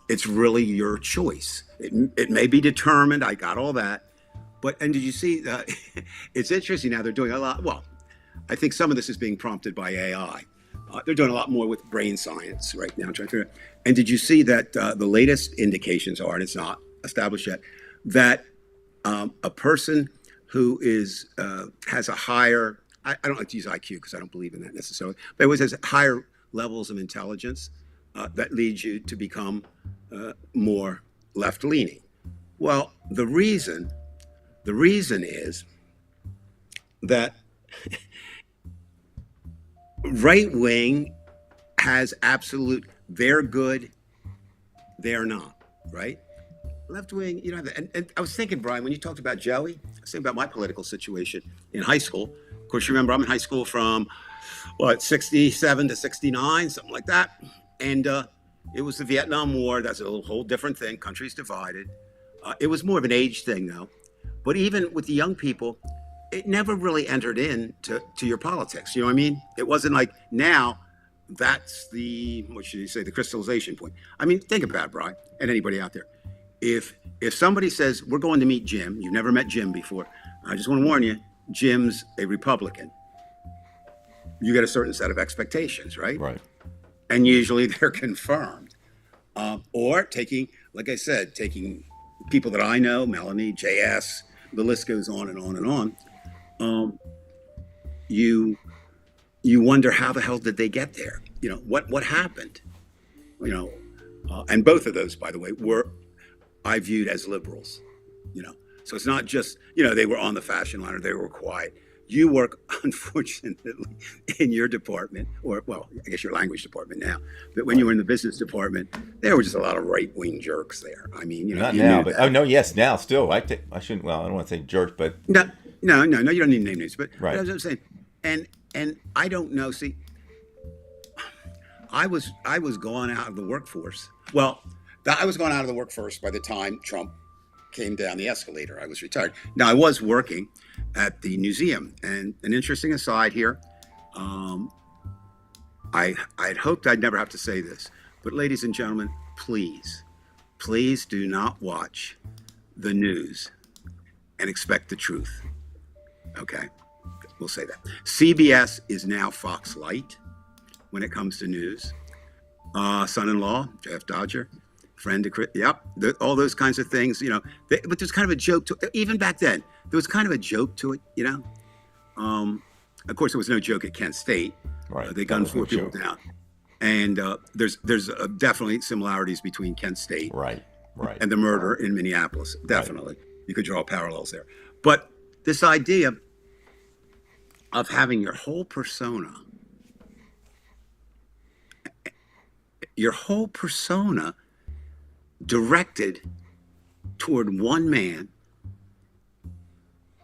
it's really your choice. It may be determined. I got all that. And did you see, it's interesting now they're doing a lot. Well, I think some of this is being prompted by AI. They're doing a lot more with brain science right now. Trying to figure out. And did you see that the latest indications are, and it's not established yet, that a person who has a higher, I don't like to use IQ because I don't believe in that necessarily, but it always has higher levels of intelligence that leads you to become more left-leaning. Well, the reason is that right-wing has absolute, they're good, they're not, right? Left-wing, and I was thinking, Brian, when you talked about Joey, I was thinking about my political situation in high school. Of course, you remember I'm in high school from, 67 to 69, something like that. And it was the Vietnam War. That's a whole different thing. Countries divided. It was more of an age thing, though. But even with the young people, it never really entered into your politics. You know what I mean? It wasn't like now that's the crystallization point. I mean, think about it, Brian, and anybody out there. If somebody says, we're going to meet Jim, you've never met Jim before, I just want to warn you, Jim's a Republican. You get a certain set of expectations, right? Right. And usually they're confirmed. Or taking people that I know, Melanie, JS, the list goes on and on and on. You wonder how the hell did they get there? What happened? And both of those, by the way, were I viewed as liberals. So it's not just they were on the fashion line or they were quiet. You work, unfortunately, in your department, or I guess your language department now. But when you were in the business department, there were just a lot of right-wing jerks there. I mean, not now, but yes, now still. I shouldn't. Well, I don't want to say jerks, but no, you don't need to name names. But right. That's what I'm saying. And I don't know. See, I was going out of the workforce. Well, I was going out of the workforce by the time Trump came down the escalator. I was retired. Now, I was working at the museum. And an interesting aside here, I had hoped I'd never have to say this, but ladies and gentlemen, please do not watch the news and expect the truth. Okay? We'll say that. CBS is now Fox Light when it comes to news. Son-in-law, Jeff Dodger. Friend of Chris, yep, all those kinds of things, but there's kind of a joke to it. Even back then, there was kind of a joke to it, Of course, there was no joke at Kent State. Right. They gunned 4 people down. And there's definitely similarities between Kent State right. and the murder in Minneapolis. Definitely. Right. You could draw parallels there. But this idea of having your whole persona directed toward one man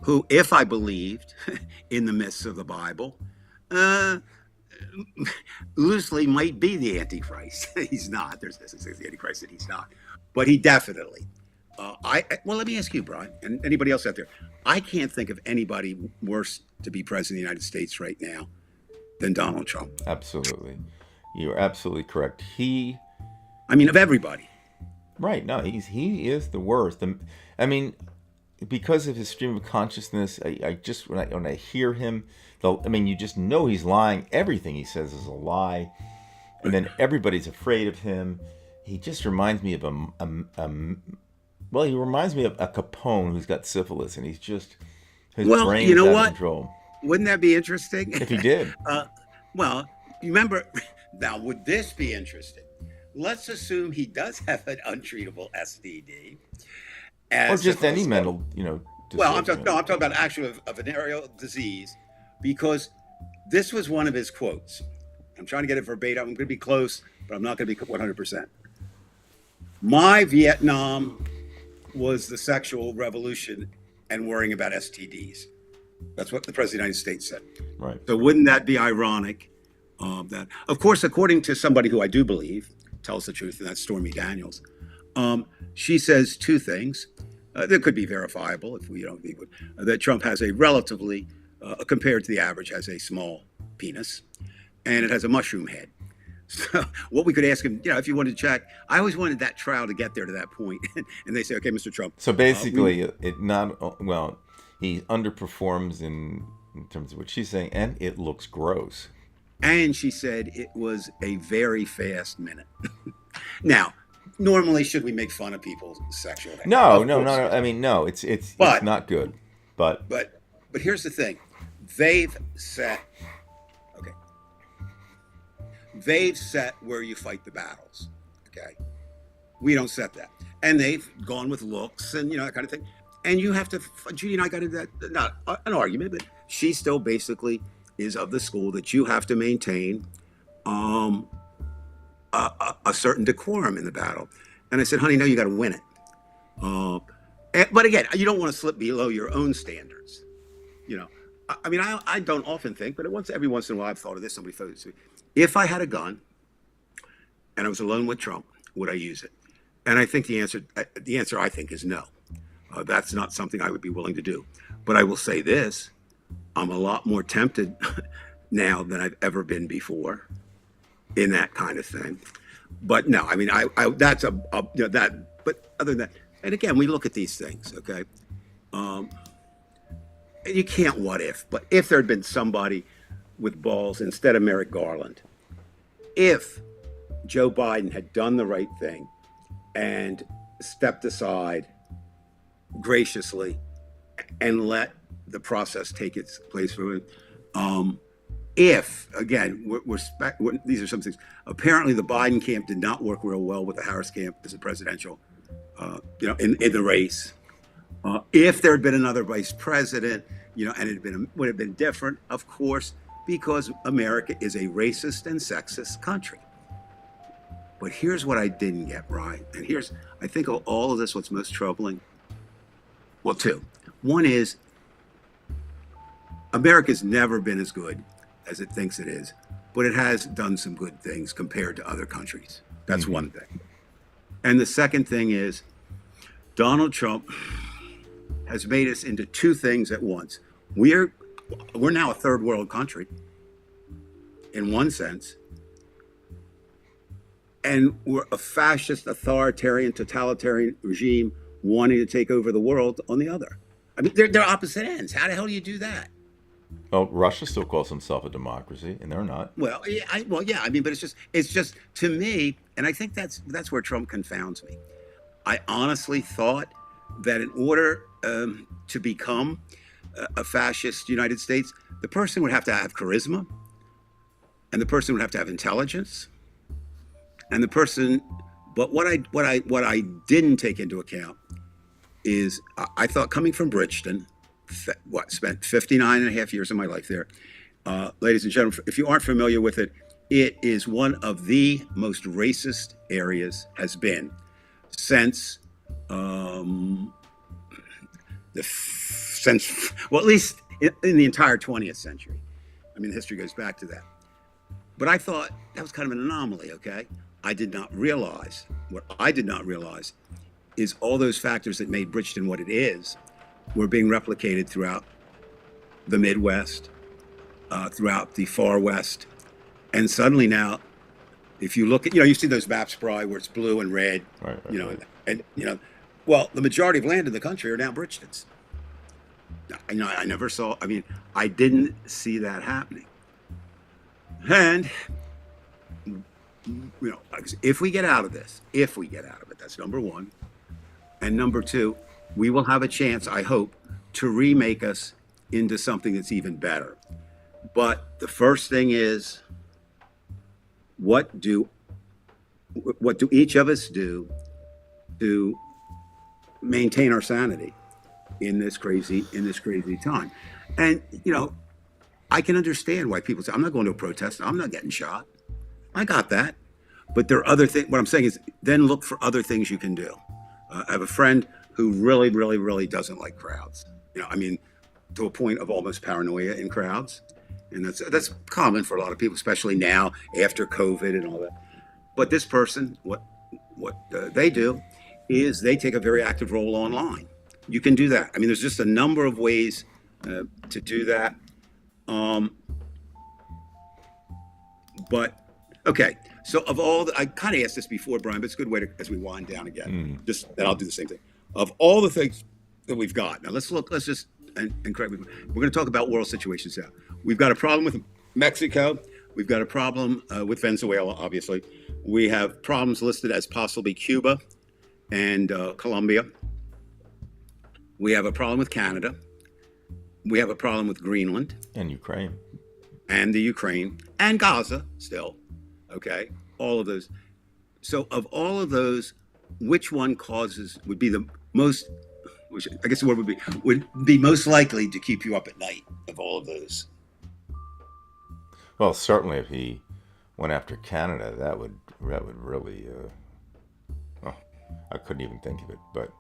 who, if I believed in the myths of the Bible, loosely might be the Antichrist. He's not. There's this the Antichrist that he's not. But he definitely. Let me ask you, Brian, and anybody else out there. I can't think of anybody worse to be president of the United States right now than Donald Trump. Absolutely. You're absolutely correct. Of everybody. Right. No, he is the worst. I mean, because of his stream of consciousness, I just when I hear him, I mean, you just know he's lying. Everything he says is a lie, and then everybody's afraid of him. He just reminds me of well, he reminds me of a Capone who's got syphilis, and his Well, brain you is know out of what? control. Wouldn't that be interesting? If he did, uh, well, you remember, now would this be interesting? Let's assume he does have an untreatable STD or as just any syphilis. mental, Well, disorder. I'm talking about actual a venereal disease, because this was one of his quotes. I'm trying to get it verbatim. I'm going to be close, but I'm not going to be 100%. My Vietnam was the sexual revolution and worrying about STDs. That's what the President of the United States said. Right. So wouldn't that be ironic? That, of course, according to somebody who I do believe tells the truth, and that's Stormy Daniels, she says two things that could be verifiable if we don't think that Trump has a relatively, compared to the average, has a small penis, and it has a mushroom head. So what we could ask him, if you wanted to check, I always wanted that trial to get there to that point, and they say, okay, Mr. Trump. So basically, he underperforms in terms of what she's saying, and it looks gross. And she said it was a very fast minute. Now, normally, should we make fun of people's sexual? No. I mean, no. It's not good. But here's the thing: they've set where you fight the battles. Okay, we don't set that, and they've gone with looks and that kind of thing. And you have to. Judy and I got into that, not an argument, but she still basically is of the school that you have to maintain a certain decorum in the battle. And I said, honey, no, you got to win it. But again, you don't want to slip below your own standards. I mean, I don't often think, but every once in a while I've thought of this. Somebody thought this. If I had a gun and I was alone with Trump, would I use it? And I think the answer I think is no. That's not something I would be willing to do. But I will say this. I'm a lot more tempted now than I've ever been before in that kind of thing. But no, I mean, that's that. But other than that, and again, we look at these things, okay? You can't what if, but if there had been somebody with balls instead of Merrick Garland, if Joe Biden had done the right thing and stepped aside graciously and let the process take its place for him. If, again, these are some things. Apparently, the Biden camp did not work real well with the Harris camp as a presidential, in the race. If there had been another vice president, and it would have been different, of course, because America is a racist and sexist country. But here's what I didn't get right, and I think of all of this, what's most troubling. Well, two. One is, America's never been as good as it thinks it is, but it has done some good things compared to other countries. That's one thing. And the second thing is, Donald Trump has made us into two things at once. We're now a third world country, in one sense, and we're a fascist, authoritarian, totalitarian regime wanting to take over the world on the other. I mean, they're opposite ends. How the hell do you do that? Oh, Russia still calls himself a democracy, and they're not. Well, yeah, I mean, but it's just to me, and I think that's where Trump confounds me. I honestly thought that in order to become a fascist United States, the person would have to have charisma, and the person would have to have intelligence, and the person. But what I didn't take into account is I thought, coming from Bridgeton, spent 59 and a half years of my life there. Ladies and gentlemen, if you aren't familiar with it, it is one of the most racist areas, has been since, at least in the entire 20th century. I mean, history goes back to that. But I thought that was kind of an anomaly, okay? What I did not realize is all those factors that made Bridgeton what it is were being replicated throughout the Midwest, throughout the far West. And suddenly now, If you look at, you see those maps, probably where it's blue and red, Right, you right, know, right. and well, the majority of land in the country are now Bridgeton's. I never saw. I mean, I didn't see that happening. And if we get out of this, if we get out of it, that's number one. And number two, we will have a chance, I hope, to remake us into something that's even better. But the first thing is, what do each of us do to maintain our sanity in this crazy time? And I can understand why people say, I'm not going to a protest, I'm not getting shot. I got that. But there are other things. What I'm saying is, then look for other things you can do. I have a friend who really, really, really doesn't like crowds. I mean, to a point of almost paranoia in crowds, and that's common for a lot of people, especially now after COVID and all that. But this person, what they do is they take a very active role online. You can do that. I mean, there's just a number of ways to do that. But okay, so I kind of asked this before, Brian, but it's a good way to, as we wind down again, just that I'll do the same thing. Of all the things that we've got, now let's just, and correct me, we're going to talk about world situations now. We've got a problem with Mexico. We've got a problem with Venezuela, obviously. We have problems listed as possibly Cuba and Colombia. We have a problem with Canada. We have a problem with Greenland. And Ukraine. And the Ukraine. And Gaza, still. Okay? All of those. So of all of those, which one would be the most, which I guess the word would be most likely to keep you up at night of all of those? Well, certainly if he went after Canada, that would really. Oh, I couldn't even think of it, but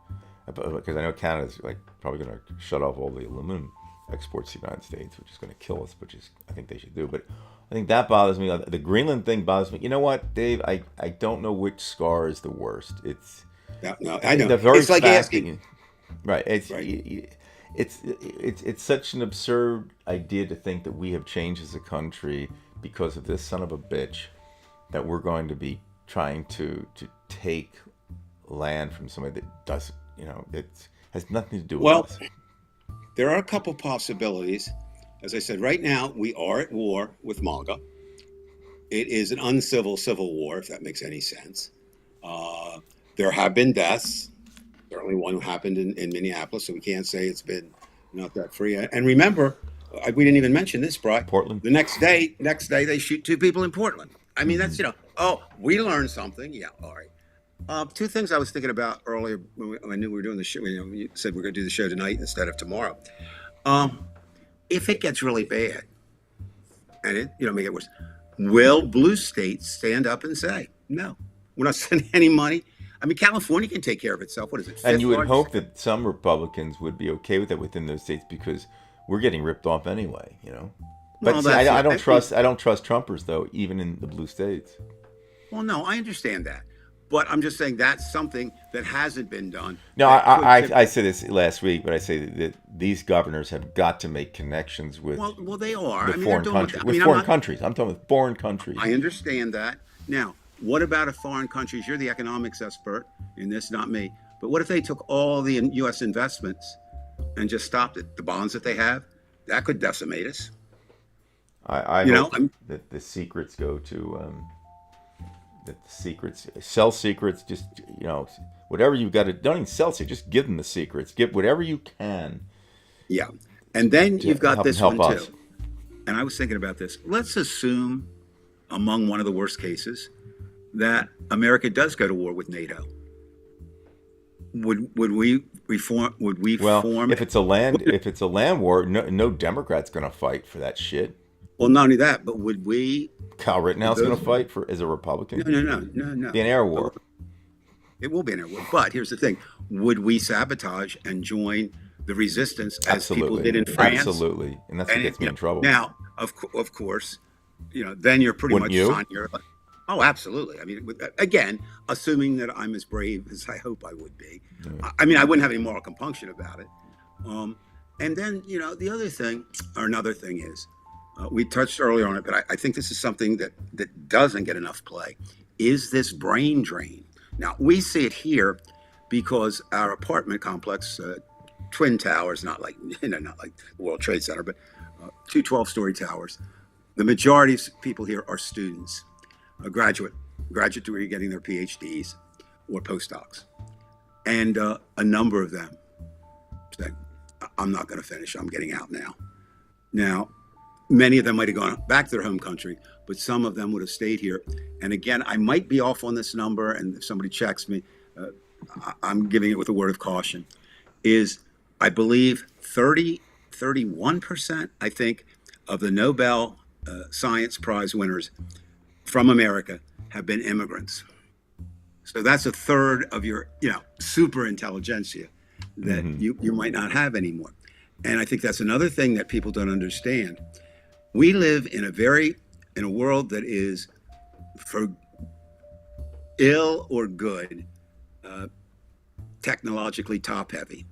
because I know Canada's like probably going to shut off all the aluminum exports to the United States, which is going to kill us, which is I think they should do. But I think that bothers me. The Greenland thing bothers me. You know what, Dave? I don't know which scar is the worst. It's no, I know. The very it's like asking. Right. It's Right. it's such an absurd idea to think that we have changed as a country because of this son of a bitch, that we're going to be trying to take land from somebody that doesn't, it has nothing to do with us. There are a couple possibilities. As I said, right now we are at war with MAGA. It is an uncivil civil war, if that makes any sense. There have been deaths. Certainly one happened in Minneapolis, so we can't say it's been not that free. And remember, we didn't even mention this, Brian. Portland. The next day they shoot two people in Portland. I mean, that's, we learned something. Yeah, all right. Two things I was thinking about earlier when I knew we were doing the show. You said we're going to do the show tonight instead of tomorrow. If it gets really bad and it, make it worse, will blue states stand up and say, no, we're not sending any money? I mean, California can take care of itself. What is it? And you would hope that some Republicans would be okay with it within those states because we're getting ripped off anyway, But Well, see, I don't trust Trumpers though, even in the blue states. Well, no, I understand that, but I'm just saying that's something that hasn't been done. No, I said this last week, but I say that these governors have got to make connections with well, they are. with foreign countries. Countries. I'm talking with foreign countries. I understand that. Now, what about if foreign countries? You're the economics expert in this, not me. But what if they took all the U.S. investments and just stopped it? The bonds that they have, that could decimate us. I hope that the secrets go to that the secrets sell secrets. Just whatever you've got to. Don't even sell secrets. Just give them the secrets. Give whatever you can. Yeah, and then you've got this one us. too. And I was thinking about this. Let's assume, among one of the worst cases, that America does go to war with NATO. Would we reform? Would we form? If it's a land war, no Democrat's going to fight for that shit. Well, not only that, but would we? Kyle Rittenhouse going to fight as a Republican? No. Be an air war. It will be an air war. But here's the thing: would we sabotage and join the resistance as people did in France? Absolutely, and that's what gets me in trouble. Now, of course, then you're pretty much on your. Oh, absolutely. I mean, again, assuming that I'm as brave as I hope I would be. Yeah. I mean, I wouldn't have any moral compunction about it. And then, the other thing, or another thing is, We touched earlier on it, but I think this is something that doesn't get enough play. Is this brain drain? Now, we see it here because our apartment complex, twin towers, not like not like the World Trade Center, but two 12-story towers. The majority of people here are students, a graduate degree, getting their PhDs or postdocs, and a number of them said, "I'm not going to finish. I'm getting out now." Now, many of them might have gone back to their home country, but some of them would have stayed here. And again, I might be off on this number, and if somebody checks me, I'm giving it with a word of caution. Is I believe 31%, I think, of the Nobel Science Prize winners from America have been immigrants. So that's a third of your, super intelligentsia that you might not have anymore. And I think that's another thing that people don't understand. We live in a world that is, for ill or good, technologically top heavy.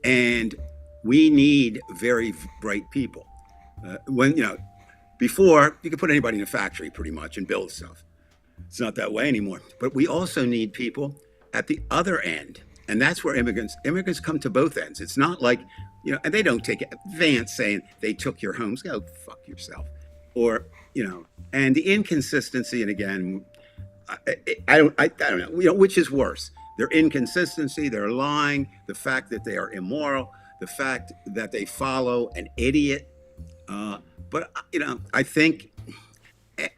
And we need very bright people. Before you could put anybody in a factory pretty much and build stuff. It's not that way anymore. But we also need people at the other end. And that's where immigrants come to both ends. It's not like, and they don't take it. Vance saying they took your homes. Go fuck yourself. Or, and the inconsistency. And again, I don't know, which is worse? Their inconsistency, their lying, the fact that they are immoral, the fact that they follow an idiot. But, I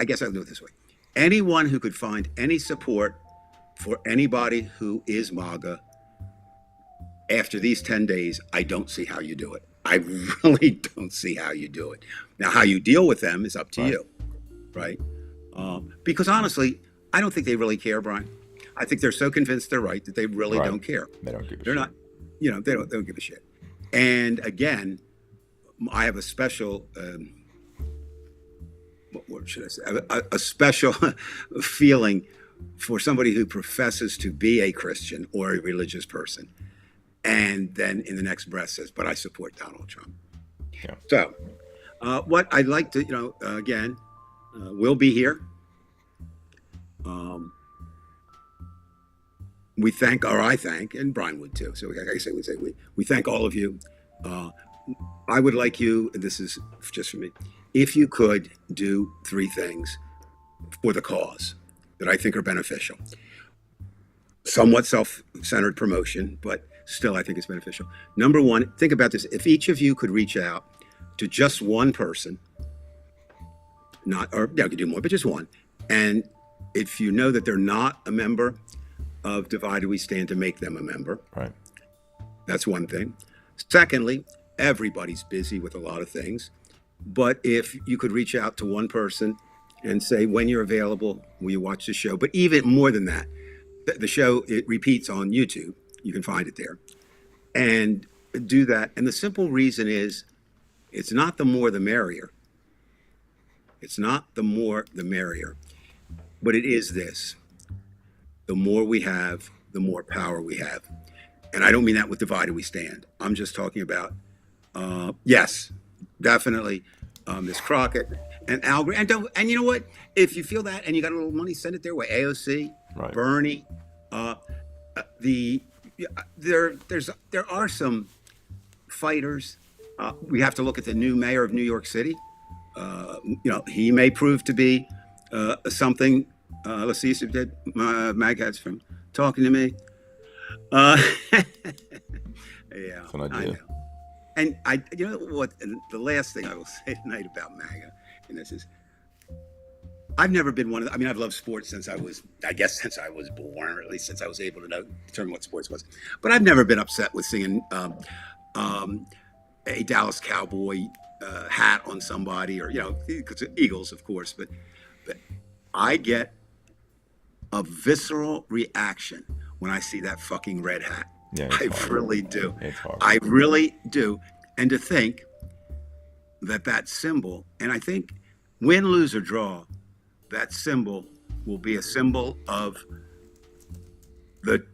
guess I'll do it this way. Anyone who could find any support for anybody who is MAGA after these 10 days, I don't see how you do it. I really don't see how you do it. Now, how you deal with them is up to you, right? Because honestly, I don't think they really care, Brian. I think they're so convinced they're right that they really don't care. They don't give a shit. They're not, they don't give a shit. And again, I have a special, what word should I say? A special feeling for somebody who professes to be a Christian or a religious person, and then in the next breath says, "But I support Donald Trump." Yeah. So, what I'd like to, again, we'll be here. We thank, or I thank, and Brian would too. So, like I say, we thank all of you. I would like you, and this is just for me, if you could do 3 things for the cause that I think are beneficial. Somewhat self-centered promotion, but still I think it's beneficial. Number 1, think about this. If each of you could reach out to just one person, you could do more, but just one. And if you know that they're not a member of Divided We Stand, to make them a member. Right. That's one thing. Secondly, everybody's busy with a lot of things. But if you could reach out to one person and say, when you're available, will you watch the show? But even more than that, the show, it repeats on YouTube. You can find it there. And do that. And the simple reason is, it's not the more the merrier. It's not the more the merrier. But it is this. The more we have, the more power we have. And I don't mean that with Divided We Stand. I'm just talking about, yes, definitely, Ms. Crockett and Al Green. And you know what? If you feel that and you got a little money, send it their way. AOC, Right. Bernie. There are some fighters. We have to look at the new mayor of New York City. He may prove to be something. Let's see if that Maghat's from talking to me. Yeah, That's an idea. I know. And you know what? The last thing I will say tonight about MAGA, and this is, I've never been one of the, I've loved sports since I was born, or at least since I was able to determine what sports was. But I've never been upset with seeing a Dallas Cowboy hat on somebody, or because Eagles, of course. But I get a visceral reaction when I see that fucking red hat. Yeah, I really do. It's hard. I really do. And to think that symbol, and I think win, lose, or draw, that symbol will be a symbol of the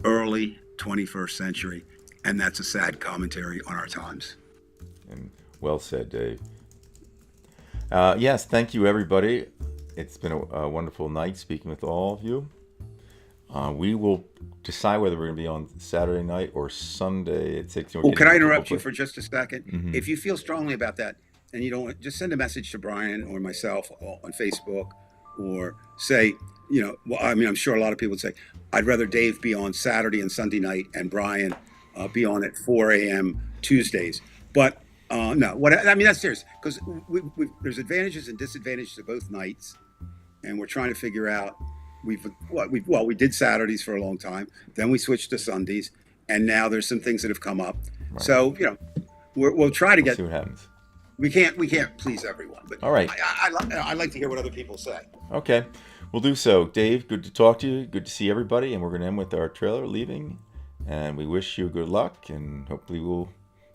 early 21st century. And that's a sad commentary on our times. And well said, Dave. Yes, thank you, everybody. It's been a wonderful night speaking with all of you. We will decide whether we're going to be on Saturday night or Sunday at 6. We're Well, getting could I a couple interrupt you for just a second? Mhm. If you feel strongly about that and you don't, just send a message to Brian or myself on Facebook, or say, well, I mean, I'm sure a lot of people would say, I'd rather Dave be on Saturday and Sunday night and Brian be on at 4 a.m. Tuesdays. But no, I mean, that's serious, because there's advantages and disadvantages to both nights, and we're trying to figure out. We did Saturdays for a long time, then we switched to Sundays, and now there's some things that have come up. Right. So we'll try to We'll get. see what happens. We can't please everyone, but All right. I like to hear what other people say. Okay, we'll do so. Dave, good to talk to you. Good to see everybody. And we're going to end with our trailer, Leaving. And we wish you good luck. And hopefully we'll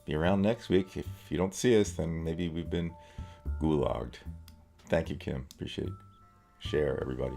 be around next week. If you don't see us, then maybe we've been gulagged. Thank you, Kim. Appreciate it. Share, everybody.